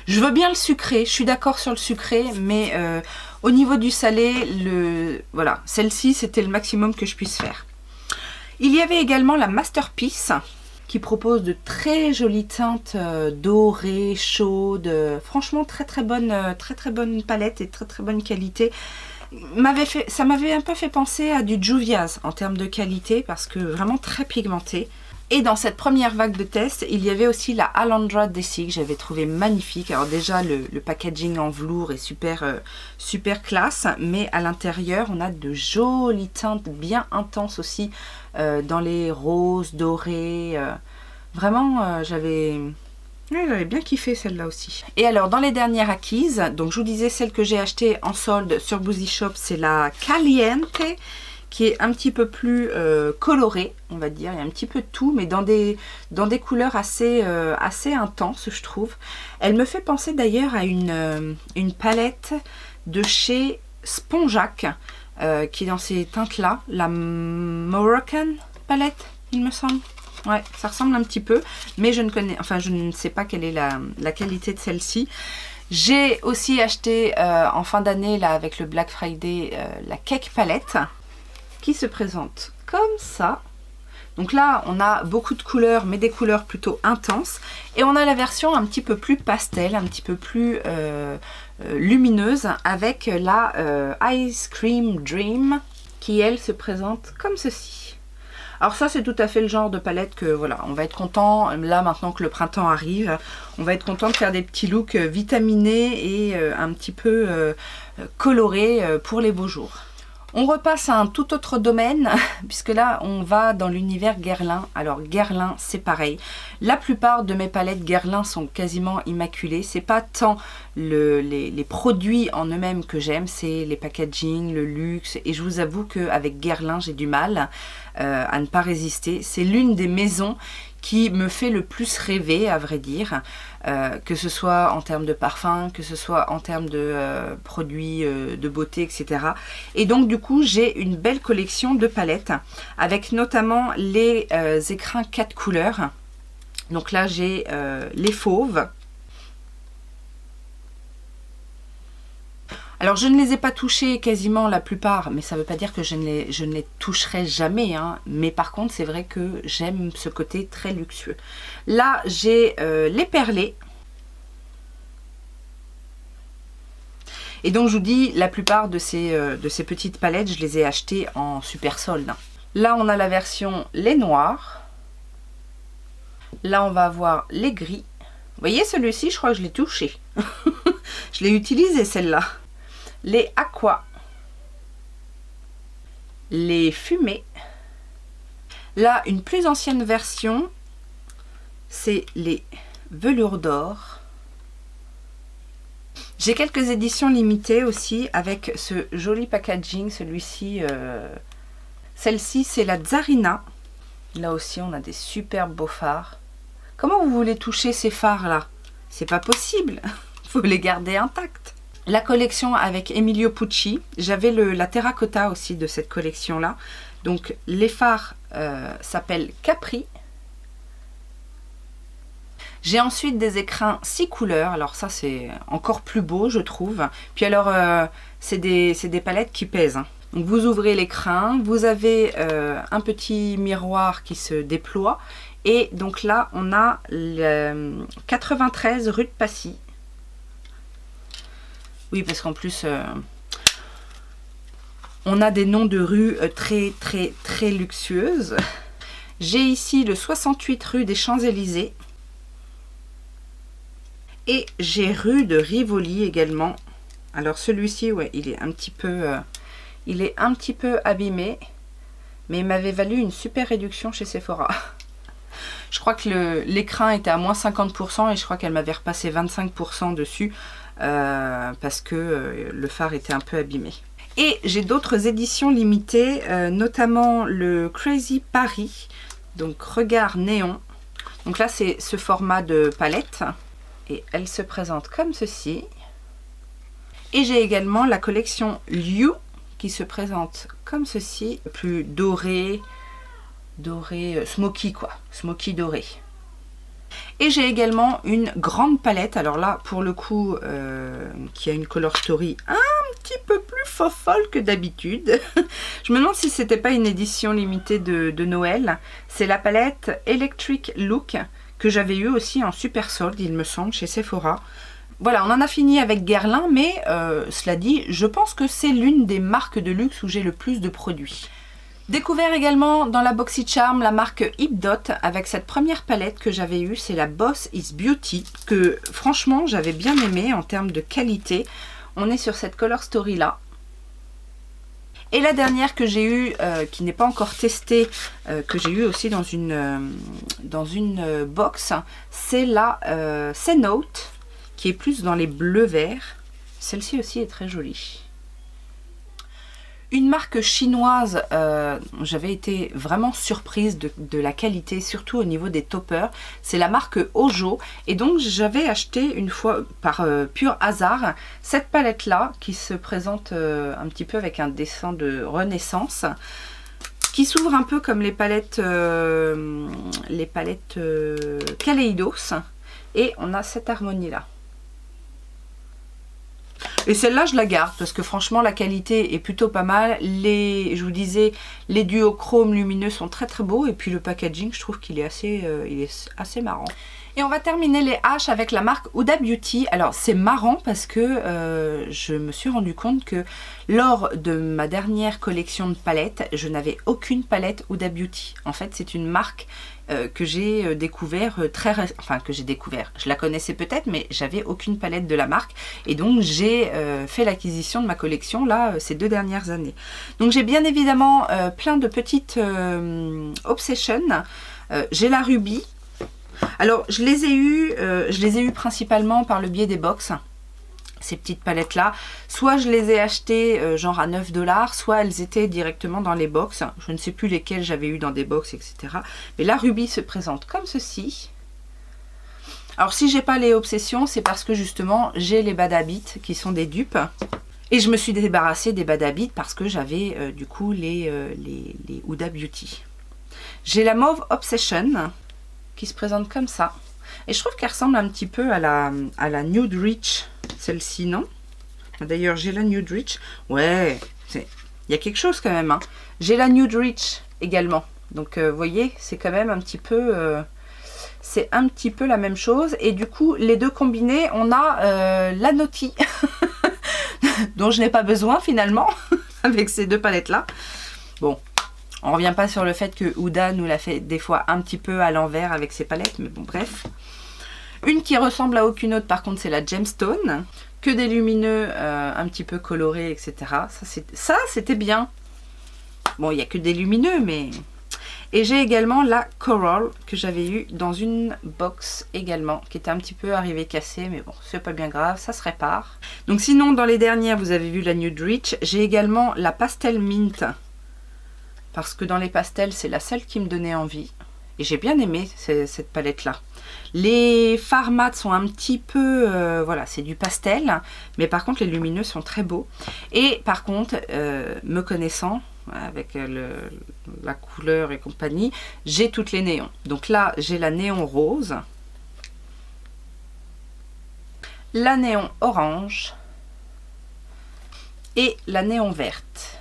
Je veux bien le sucré, je suis d'accord sur le sucré, mais au niveau du salé, voilà, celle-ci c'était le maximum que je puisse faire. Il y avait également la Masterpiece qui propose de très jolies teintes dorées, chaudes. Franchement, très bonne palette et très bonne qualité. Ça m'avait un peu fait penser à du Juvia's en termes de qualité parce que vraiment très pigmenté. Et dans cette première vague de tests, il y avait aussi la Alhambra Desi que j'avais trouvé magnifique. Alors déjà le packaging en velours est super classe, mais à l'intérieur on a de jolies teintes bien intenses aussi dans les roses, dorés. Vraiment j'avais bien kiffé celle-là aussi. Et alors dans les dernières acquises, donc je vous disais celle que j'ai achetée en solde sur Boozy Shop, c'est la Caliente qui est un petit peu plus colorée, on va dire. Il y a un petit peu de tout, mais dans des couleurs assez intenses, je trouve. Elle me fait penser d'ailleurs à une palette de chez Spongeac, qui est dans ces teintes-là, la Moroccan palette, il me semble. Ouais, ça ressemble un petit peu, mais je ne sais pas quelle est la qualité de celle-ci. J'ai aussi acheté en fin d'année, là, avec le Black Friday, la Cake Palette, qui se présente comme ça. Donc là, on a beaucoup de couleurs, mais des couleurs plutôt intenses. Et on a la version un petit peu plus pastel, un petit peu plus lumineuse, avec la Ice Cream Dream, qui, elle, se présente comme ceci. Alors ça, c'est tout à fait le genre de palette que, voilà, on va être content, là, maintenant que le printemps arrive, on va être content de faire des petits looks vitaminés et un petit peu colorés pour les beaux jours. On repasse à un tout autre domaine, puisque là, on va dans l'univers Guerlain. Alors, Guerlain, c'est pareil. La plupart de mes palettes Guerlain sont quasiment immaculées. C'est pas tant les produits en eux-mêmes que j'aime, c'est les packaging, le luxe. Et je vous avoue qu'avec Guerlain, j'ai du mal à ne pas résister. C'est l'une des maisons qui me fait le plus rêver, à vrai dire, que ce soit en termes de parfum, que ce soit en termes de produits de beauté, etc. Et donc du coup, j'ai une belle collection de palettes, avec notamment les écrins 4 couleurs. Donc là, j'ai les fauves. Alors je ne les ai pas touchés quasiment la plupart, mais ça ne veut pas dire que je ne les toucherai jamais, hein. Mais par contre c'est vrai que j'aime ce côté très luxueux. Là j'ai les perlés. Et donc je vous dis, la plupart de ces petites palettes, je les ai achetées en super solde. Là on a la version les noirs. Là on va avoir les gris. Vous voyez celui-ci, je crois que je l'ai touché. Je l'ai utilisé celle-là. Les aqua, les fumées. Là, une plus ancienne version, c'est les velours d'or. J'ai quelques éditions limitées aussi avec ce joli packaging, celui-ci. Celle-ci, c'est la Zarina. Là aussi, on a des super beaux fards. Comment vous voulez toucher ces fards-là? C'est pas possible. Il faut les garder intacts. La collection avec Emilio Pucci, j'avais la terracotta aussi de cette collection-là. Donc les fards s'appellent Capri. J'ai ensuite des écrins 6 couleurs, alors ça c'est encore plus beau je trouve. Puis alors c'est des palettes qui pèsent, hein. Donc vous ouvrez l'écrin, vous avez un petit miroir qui se déploie. Et donc là on a le 93 rue de Passy. Oui, parce qu'en plus, on a des noms de rues très luxueuses. J'ai ici le 68 rue des Champs-Élysées. Et j'ai rue de Rivoli également. Alors celui-ci, ouais, il est un petit peu abîmé. Mais il m'avait valu une super réduction chez Sephora. Je crois que l'écrin était à moins 50% et je crois qu'elle m'avait repassé 25% dessus. Parce que le phare était un peu abîmé. Et j'ai d'autres éditions limitées, notamment le Crazy Paris, donc regard néon. Donc là c'est ce format de palette et elle se présente comme ceci. Et j'ai également la collection Liu qui se présente comme ceci, plus doré, smoky quoi, smoky doré. Et j'ai également une grande palette, alors là pour le coup qui a une color story un petit peu plus fofolle que d'habitude. Je me demande si c'était pas une édition limitée de Noël. C'est la palette Electric Look que j'avais eu aussi en super solde il me semble chez Sephora. Voilà, on en a fini avec Guerlain, mais cela dit, je pense que c'est l'une des marques de luxe où j'ai le plus de produits. Découvert également dans la BoxyCharm la marque Hipdot avec cette première palette que j'avais eue, c'est la Boss is Beauty, que franchement j'avais bien aimé en termes de qualité. On est sur cette color story là. Et la dernière que j'ai eue, qui n'est pas encore testée, que j'ai eue aussi dans une box, c'est la C-Note, qui est plus dans les bleus verts. Celle-ci aussi est très jolie. Une marque chinoise, j'avais été vraiment surprise de la qualité, surtout au niveau des toppers. C'est la marque Ojo. Et donc j'avais acheté une fois, par pur hasard, cette palette-là, qui se présente un petit peu avec un dessin de Renaissance, qui s'ouvre un peu comme les palettes Kaleidos. Et on a cette harmonie-là. Et celle-là, je la garde parce que franchement, la qualité est plutôt pas mal. Je vous disais, les duochromes lumineux sont très très beaux. Et puis le packaging, je trouve qu'il est assez marrant. Et on va terminer les H avec la marque Huda Beauty. Alors c'est marrant parce que je me suis rendu compte que lors de ma dernière collection de palettes, je n'avais aucune palette Huda Beauty. En fait, c'est une marque que j'ai découvert je la connaissais peut-être, mais j'avais aucune palette de la marque, et donc j'ai fait l'acquisition de ma collection là ces 2 dernières années. Donc j'ai bien évidemment plein de petites obsessions. J'ai la Ruby. Alors je les ai eues principalement par le biais des box. Ces petites palettes là, soit je les ai achetées genre à 9 $, soit elles étaient directement dans les box. Je ne sais plus lesquelles j'avais eu dans des box, etc. Mais la Ruby se présente comme ceci. Alors si j'ai pas les obsessions, c'est parce que justement j'ai les Bad Habits qui sont des dupes. Et je me suis débarrassée des Bad Habits parce que j'avais du coup les Huda Beauty. J'ai la Mauve Obsession qui se présente comme ça. Et je trouve qu'elle ressemble un petit peu à la Nude Rich, celle-ci, non? D'ailleurs, j'ai la Nude Rich. Ouais, il y a quelque chose quand même. Hein. J'ai la Nude Rich également. Donc, vous voyez, c'est quand même un petit peu... c'est un petit peu la même chose. Et du coup, les deux combinés, on a la Naughty, dont je n'ai pas besoin finalement, avec ces deux palettes-là. Bon. On ne revient pas sur le fait que Huda nous l'a fait des fois un petit peu à l'envers avec ses palettes, mais bon, bref. Une qui ressemble à aucune autre, par contre, c'est la Gemstone. Que des lumineux un petit peu colorés, etc. Ça, c'était bien. Bon, il n'y a que des lumineux, mais... Et j'ai également la Coral, que j'avais eue dans une box également, qui était un petit peu arrivée cassée, mais bon, c'est pas bien grave, ça se répare. Donc sinon, dans les dernières, vous avez vu la Nude Rich. J'ai également la Pastel Mint, parce que dans les pastels, c'est la seule qui me donnait envie. Et j'ai bien aimé cette palette-là. Les fards mat sont un petit peu... voilà, c'est du pastel. Mais par contre, les lumineux sont très beaux. Et par contre, me connaissant, avec la couleur et compagnie, j'ai toutes les néons. Donc là, j'ai la néon rose. La néon orange. Et la néon verte.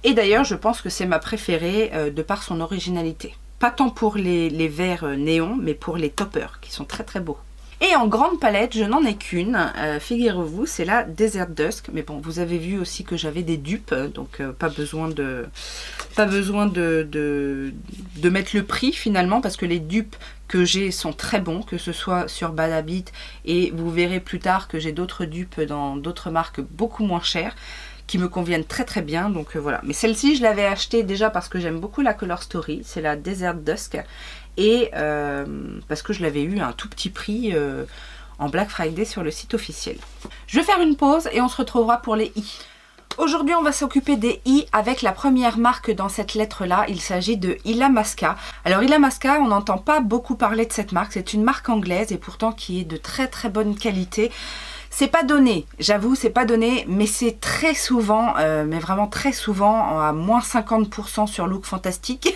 Et d'ailleurs, je pense que c'est ma préférée de par son originalité. Pas tant pour les verts néons, mais pour les toppers, qui sont très très beaux. Et en grande palette, je n'en ai qu'une, figurez-vous, c'est la Desert Dusk. Mais bon, vous avez vu aussi que j'avais des dupes, donc pas besoin de mettre le prix finalement, parce que les dupes que j'ai sont très bons, que ce soit sur Bad Habit, et vous verrez plus tard que j'ai d'autres dupes dans d'autres marques beaucoup moins chères, qui me conviennent très très bien, donc voilà. Mais celle-ci, je l'avais achetée déjà parce que j'aime beaucoup la Color Story, c'est la Desert Dusk, et parce que je l'avais eu à un tout petit prix en Black Friday sur le site officiel. Je vais faire une pause et on se retrouvera pour les i. Aujourd'hui, on va s'occuper des i avec la première marque dans cette lettre-là. Il s'agit de Illamasqua. Alors Illamasqua, on n'entend pas beaucoup parler de cette marque. C'est une marque anglaise et pourtant qui est de très très bonne qualité. C'est pas donné, j'avoue, c'est pas donné, mais c'est très souvent, mais vraiment très souvent, à moins 50% sur Look Fantastique.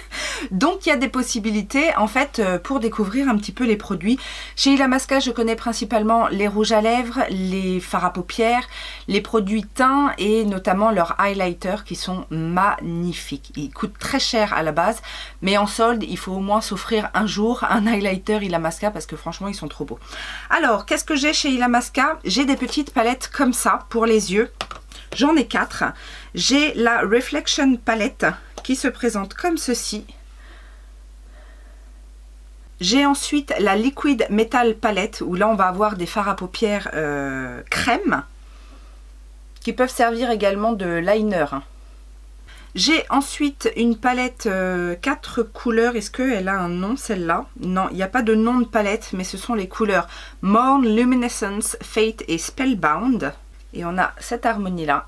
Donc il y a des possibilités, en fait, pour découvrir un petit peu les produits. Chez Illamasqua, je connais principalement les rouges à lèvres, les fards à paupières, les produits teints et notamment leurs highlighters qui sont magnifiques. Ils coûtent très cher à la base, mais en solde, il faut au moins s'offrir un jour un highlighter Illamasqua parce que franchement, ils sont trop beaux. Alors, qu'est-ce que j'ai chez Illamasqua? J'ai des petites palettes comme ça pour les yeux. J'en ai 4. J'ai la Reflection palette qui se présente comme ceci. J'ai ensuite la Liquid Metal palette où là on va avoir des fards à paupières crème qui peuvent servir également de liner. J'ai ensuite une palette 4 couleurs. Est-ce qu'elle a un nom celle-là? Non, il n'y a pas de nom de palette, mais ce sont les couleurs Morn, Luminescence, Fate et Spellbound. Et on a cette harmonie-là.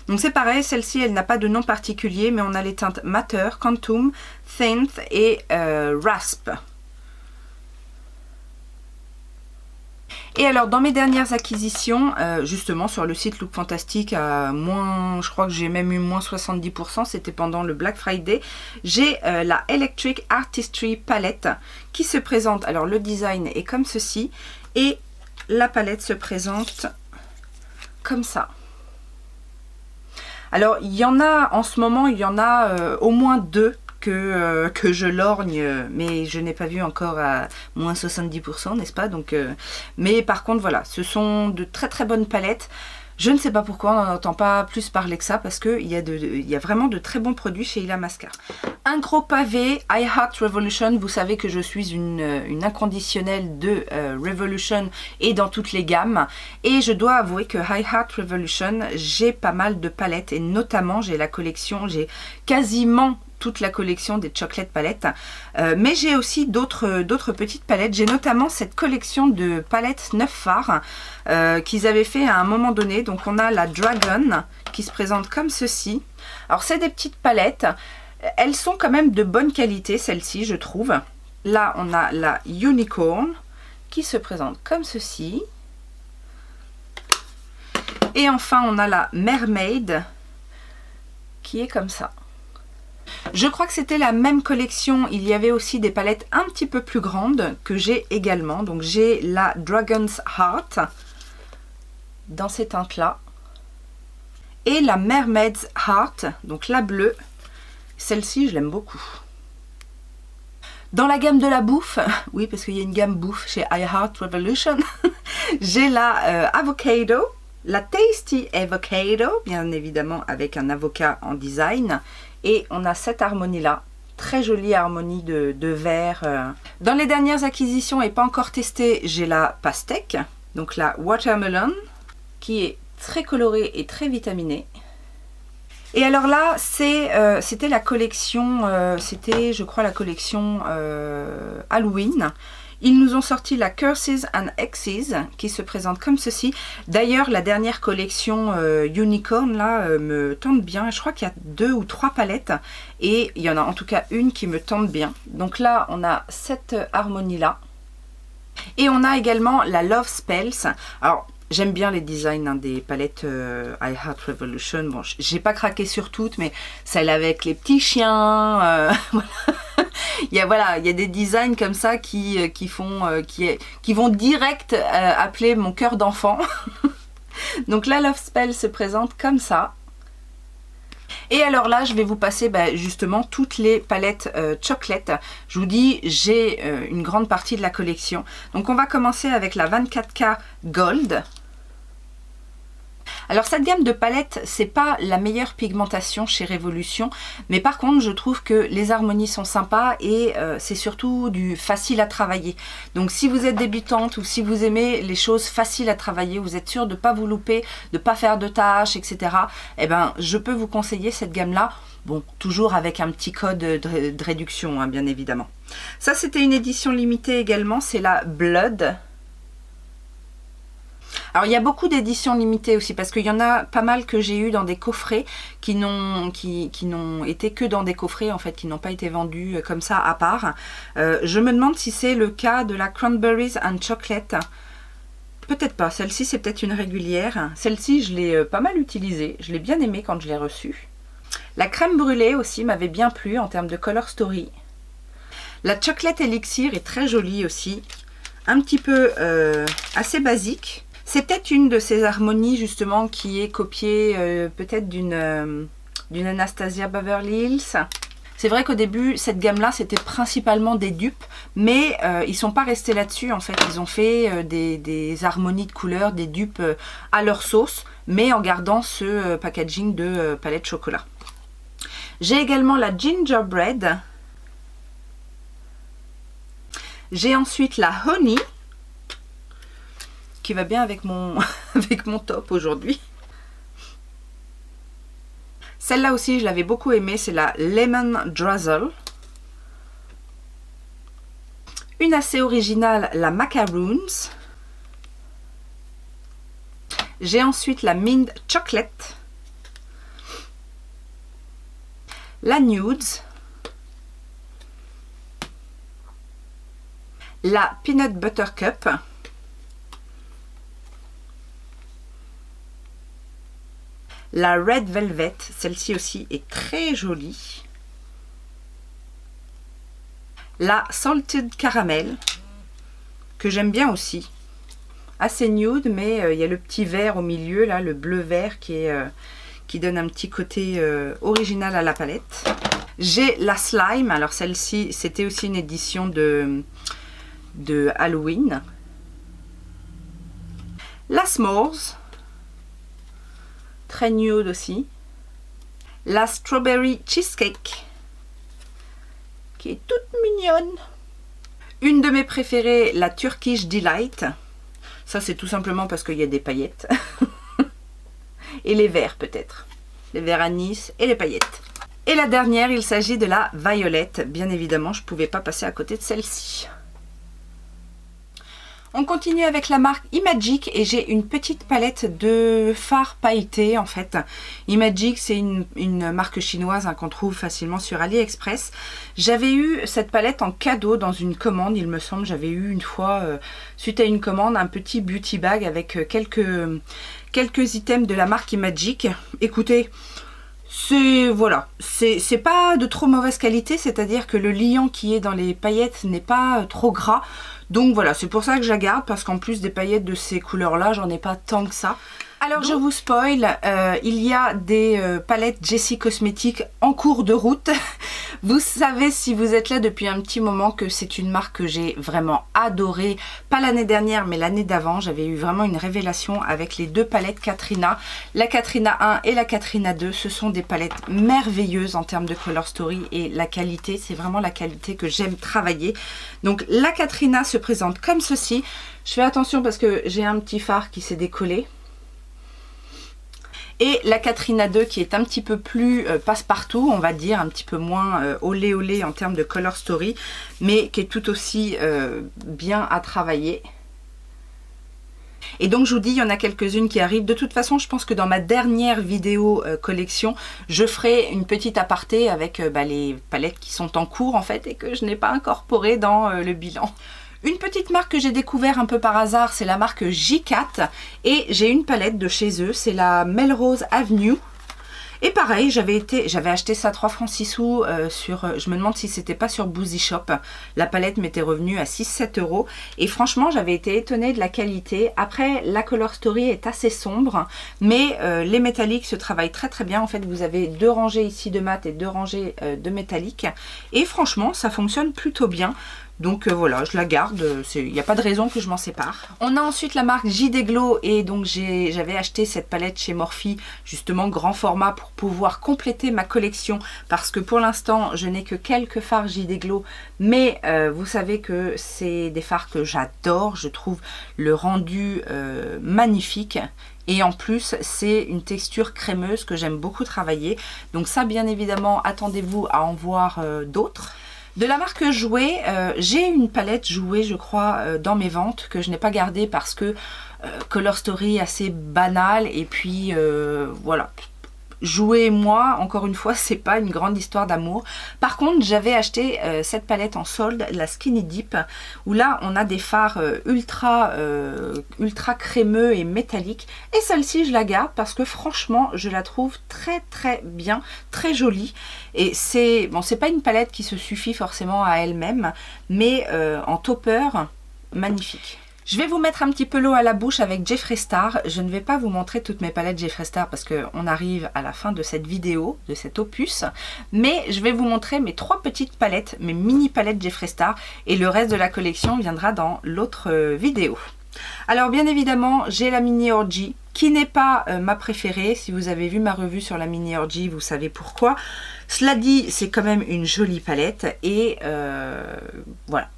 Donc c'est pareil, celle-ci elle n'a pas de nom particulier, mais on a les teintes Matter, Quantum, Synth et Rasp. Et alors dans mes dernières acquisitions, justement sur le site Look Fantastic à moins, je crois que j'ai même eu moins 70%, c'était pendant le Black Friday, j'ai la Electric Artistry Palette qui se présente, alors le design est comme ceci, et la palette se présente comme ça. Alors il y en a en ce moment, il y en a au moins deux que je lorgne, mais je n'ai pas vu encore à moins 70%, n'est-ce pas? Donc, mais par contre voilà, ce sont de très très bonnes palettes. Je ne sais pas pourquoi on n'en entend pas plus parler que ça, parce qu'il y a vraiment de très bons produits chez Illamasqua. Un gros pavé, I Heart Revolution. Vous savez que je suis une inconditionnelle de Revolution et dans toutes les gammes. Et je dois avouer que I Heart Revolution, j'ai pas mal de palettes, et notamment j'ai la collection, j'ai quasiment toute la collection des Chocolate palettes, mais j'ai aussi d'autres petites palettes. J'ai notamment cette collection de palettes 9 phares qu'ils avaient fait à un moment donné. Donc on a la Dragon qui se présente comme ceci. Alors c'est des petites palettes, elles sont quand même de bonne qualité, celles-ci je trouve. Là on a la Unicorn qui se présente comme ceci. Et enfin on a la Mermaid qui est comme ça. Je crois que c'était la même collection, il y avait aussi des palettes un petit peu plus grandes que j'ai également. Donc j'ai la Dragon's Heart dans ces teintes là et la Mermaid's Heart, donc la bleue, celle-ci je l'aime beaucoup. Dans la gamme de la bouffe, oui parce qu'il y a une gamme bouffe chez I Heart Revolution, j'ai la Avocado, la Tasty Avocado, bien évidemment avec un avocat en design. Et on a cette harmonie-là, très jolie harmonie de vert. Dans les dernières acquisitions et pas encore testées, j'ai la Pastèque, donc la Watermelon, qui est très colorée et très vitaminée. Et alors là, c'était la collection, c'était je crois la collection Halloween. Ils nous ont sorti la Curses and X's qui se présente comme ceci. D'ailleurs, la dernière collection Unicorn là me tente bien. Je crois qu'il y a 2 ou 3 palettes et il y en a en tout cas une qui me tente bien. Donc là, on a cette harmonie là. Et on a également la Love Spells. Alors, j'aime bien les designs hein, des palettes I Heart Revolution. Bon, j'ai pas craqué sur toutes, mais celle avec les petits chiens, voilà. Il y a des designs comme ça qui vont direct appeler mon cœur d'enfant. Donc la Love Spell se présente comme ça. Et alors là, je vais vous passer justement toutes les palettes Chocolate. Je vous dis, j'ai une grande partie de la collection. Donc on va commencer avec la 24K Gold. Alors cette gamme de palettes, c'est pas la meilleure pigmentation chez Révolution, mais par contre je trouve que les harmonies sont sympas et c'est surtout du facile à travailler. Donc si vous êtes débutante ou si vous aimez les choses faciles à travailler, vous êtes sûr de ne pas vous louper, de ne pas faire de tâches, etc. Eh ben je peux vous conseiller cette gamme-là. Bon, toujours avec un petit code de réduction, hein, bien évidemment. Ça c'était une édition limitée également, c'est la Blood. Alors il y a beaucoup d'éditions limitées aussi parce qu'il y en a pas mal que j'ai eu dans des coffrets qui n'ont été que dans des coffrets en fait, qui n'ont pas été vendus comme ça à part. Je me demande si c'est le cas de la Cranberries and Chocolate. Peut-être pas, celle-ci c'est peut-être une régulière. Celle-ci je l'ai pas mal utilisée, je l'ai bien aimée quand je l'ai reçue. La crème brûlée aussi m'avait bien plu en termes de color story. La Chocolate Elixir est très jolie aussi, un petit peu assez basique. C'est peut-être une de ces harmonies justement qui est copiée peut-être d'une Anastasia Beverly Hills. C'est vrai qu'au début, cette gamme-là, c'était principalement des dupes, mais ils ne sont pas restés là-dessus en fait. Ils ont fait des harmonies de couleurs, des dupes à leur sauce, mais en gardant ce packaging de palette chocolat. J'ai également la Gingerbread. J'ai ensuite la Honey, qui va bien avec mon, avec mon top aujourd'hui. Celle-là aussi, je l'avais beaucoup aimée, c'est la Lemon Drizzle. Une assez originale, la Macaroons. J'ai ensuite la Mint Chocolate. la Nudes, la Peanut Butter Cup, la Red Velvet, celle-ci aussi est très jolie, la Salted Caramel, que j'aime bien aussi, assez nude, mais il y a le petit vert au milieu, là, le bleu-vert qui donne un petit côté original à la palette. J'ai la Slime, alors celle-ci, c'était aussi une édition de Halloween. La S'mores, très nude aussi. La Strawberry Cheesecake, qui est toute mignonne. Une de mes préférées, la Turkish Delight. Ça, c'est tout simplement parce qu'il y a des paillettes. Et les verres, peut-être. Les verres anis et les paillettes. Et la dernière, il s'agit de la Violette. Bien évidemment, je ne pouvais pas passer à côté de celle-ci. On continue avec la marque Imagic et j'ai une petite palette de fards pailletés en fait. Imagic, c'est une marque chinoise qu'on trouve facilement sur AliExpress. J'avais eu cette palette en cadeau dans une commande, il me semble. J'avais eu une fois, suite à une commande, un petit beauty bag avec quelques items de la marque Imagic. Écoutez, voilà, c'est pas de trop mauvaise qualité, c'est-à-dire que le liant qui est dans les paillettes n'est pas trop gras. Donc voilà, c'est pour ça que je la garde, parce qu'en plus des paillettes de ces couleurs-là, j'en ai pas tant que ça. Alors je vous spoil, il y a des palettes Jessie Cosmetics en cours de route. Vous savez, si vous êtes là depuis un petit moment, que c'est une marque que j'ai vraiment adorée. Pas l'année dernière, mais l'année d'avant, j'avais eu vraiment une révélation avec les deux palettes Katrina. La Katrina 1 et la Katrina 2, ce sont des palettes merveilleuses en termes de color story et la qualité, c'est vraiment la qualité que j'aime travailler. Donc la Katrina se présente comme ceci. Je fais attention parce que j'ai un petit fard qui s'est décollé. Et la Katrina 2 qui est un petit peu plus passe-partout, on va dire, un petit peu moins olé olé en termes de color story, mais qui est tout aussi bien à travailler. Et donc je vous dis, il y en a quelques-unes qui arrivent. De toute façon, je pense que dans ma dernière vidéo collection, je ferai une petite aparté avec les palettes qui sont en cours en fait et que je n'ai pas incorporées dans le bilan. Une petite marque que j'ai découvert un peu par hasard, c'est la marque J4 et j'ai une palette de chez eux, c'est la Melrose Avenue. Et pareil, j'avais acheté ça 3 francs 6 sous sur, je me demande si c'était pas sur Boozy Shop. La palette m'était revenue à 6-7 € et franchement j'avais été étonnée de la qualité. Après, la color story est assez sombre, mais les métalliques se travaillent très très bien. En fait, vous avez 2 rangées ici de mat et 2 rangées de métalliques et franchement ça fonctionne plutôt bien. Donc voilà, je la garde, il n'y a pas de raison que je m'en sépare. On a ensuite la marque JD Glow et donc j'avais acheté cette palette chez Morphe, justement grand format pour pouvoir compléter ma collection parce que pour l'instant je n'ai que quelques fards JD Glow, mais vous savez que c'est des fards que j'adore, je trouve le rendu magnifique. Et en plus, c'est une texture crémeuse que j'aime beaucoup travailler. Donc ça, bien évidemment, attendez-vous à en voir d'autres. De la marque Jouet, j'ai une palette Jouet, je crois, dans mes ventes que je n'ai pas gardée parce que color story assez banale et puis voilà. Jouer et moi, encore une fois, c'est pas une grande histoire d'amour. Par contre, j'avais acheté cette palette en solde, la Skinny Dip, où là, on a des fards ultra crémeux et métalliques. Et celle-ci, je la garde parce que franchement, je la trouve très très bien, très jolie. Et c'est pas une palette qui se suffit forcément à elle-même, mais en topper, magnifique. Je vais vous mettre un petit peu l'eau à la bouche avec Jeffree Star. Je ne vais pas vous montrer toutes mes palettes Jeffree Star parce qu'on arrive à la fin de cette vidéo, de cet opus. Mais je vais vous montrer mes 3 petites palettes, mes mini palettes Jeffree Star. Et le reste de la collection viendra dans l'autre vidéo. Alors bien évidemment, j'ai la Mini Orgy qui n'est pas ma préférée. Si vous avez vu ma revue sur la Mini Orgy, vous savez pourquoi. Cela dit, c'est quand même une jolie palette et voilà.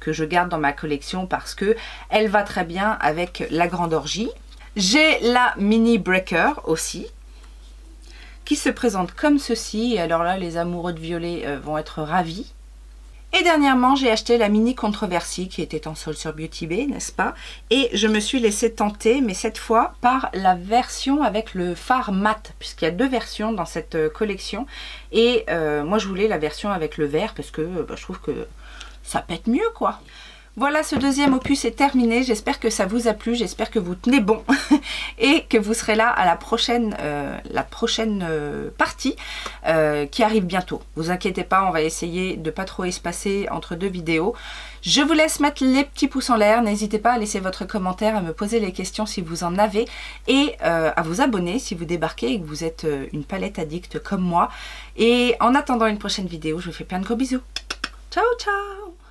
Que je garde dans ma collection parce que elle va très bien avec la grande orgie. J'ai la Mini Breaker aussi qui se présente comme ceci. Et alors là, les amoureux de violet vont être ravis. Et dernièrement, j'ai acheté la mini Controversy qui était en solde sur Beauty Bay, n'est-ce pas? Et je me suis laissée tenter, mais cette fois par la version avec le fard mat, puisqu'il y a 2 versions dans cette collection. Et moi, je voulais la version avec le vert parce que je trouve que ça pète mieux, quoi. Voilà, ce deuxième opus est terminé. J'espère que ça vous a plu, j'espère que vous tenez bon et que vous serez là à la prochaine partie qui arrive bientôt. Vous inquiétez pas, on va essayer de pas trop espacer entre 2 vidéos. Je vous laisse mettre les petits pouces en l'air. N'hésitez pas à laisser votre commentaire, à me poser les questions si vous en avez et à vous abonner si vous débarquez et que vous êtes une palette addict comme moi. Et en attendant une prochaine vidéo, je vous fais plein de gros bisous. Ciao, ciao!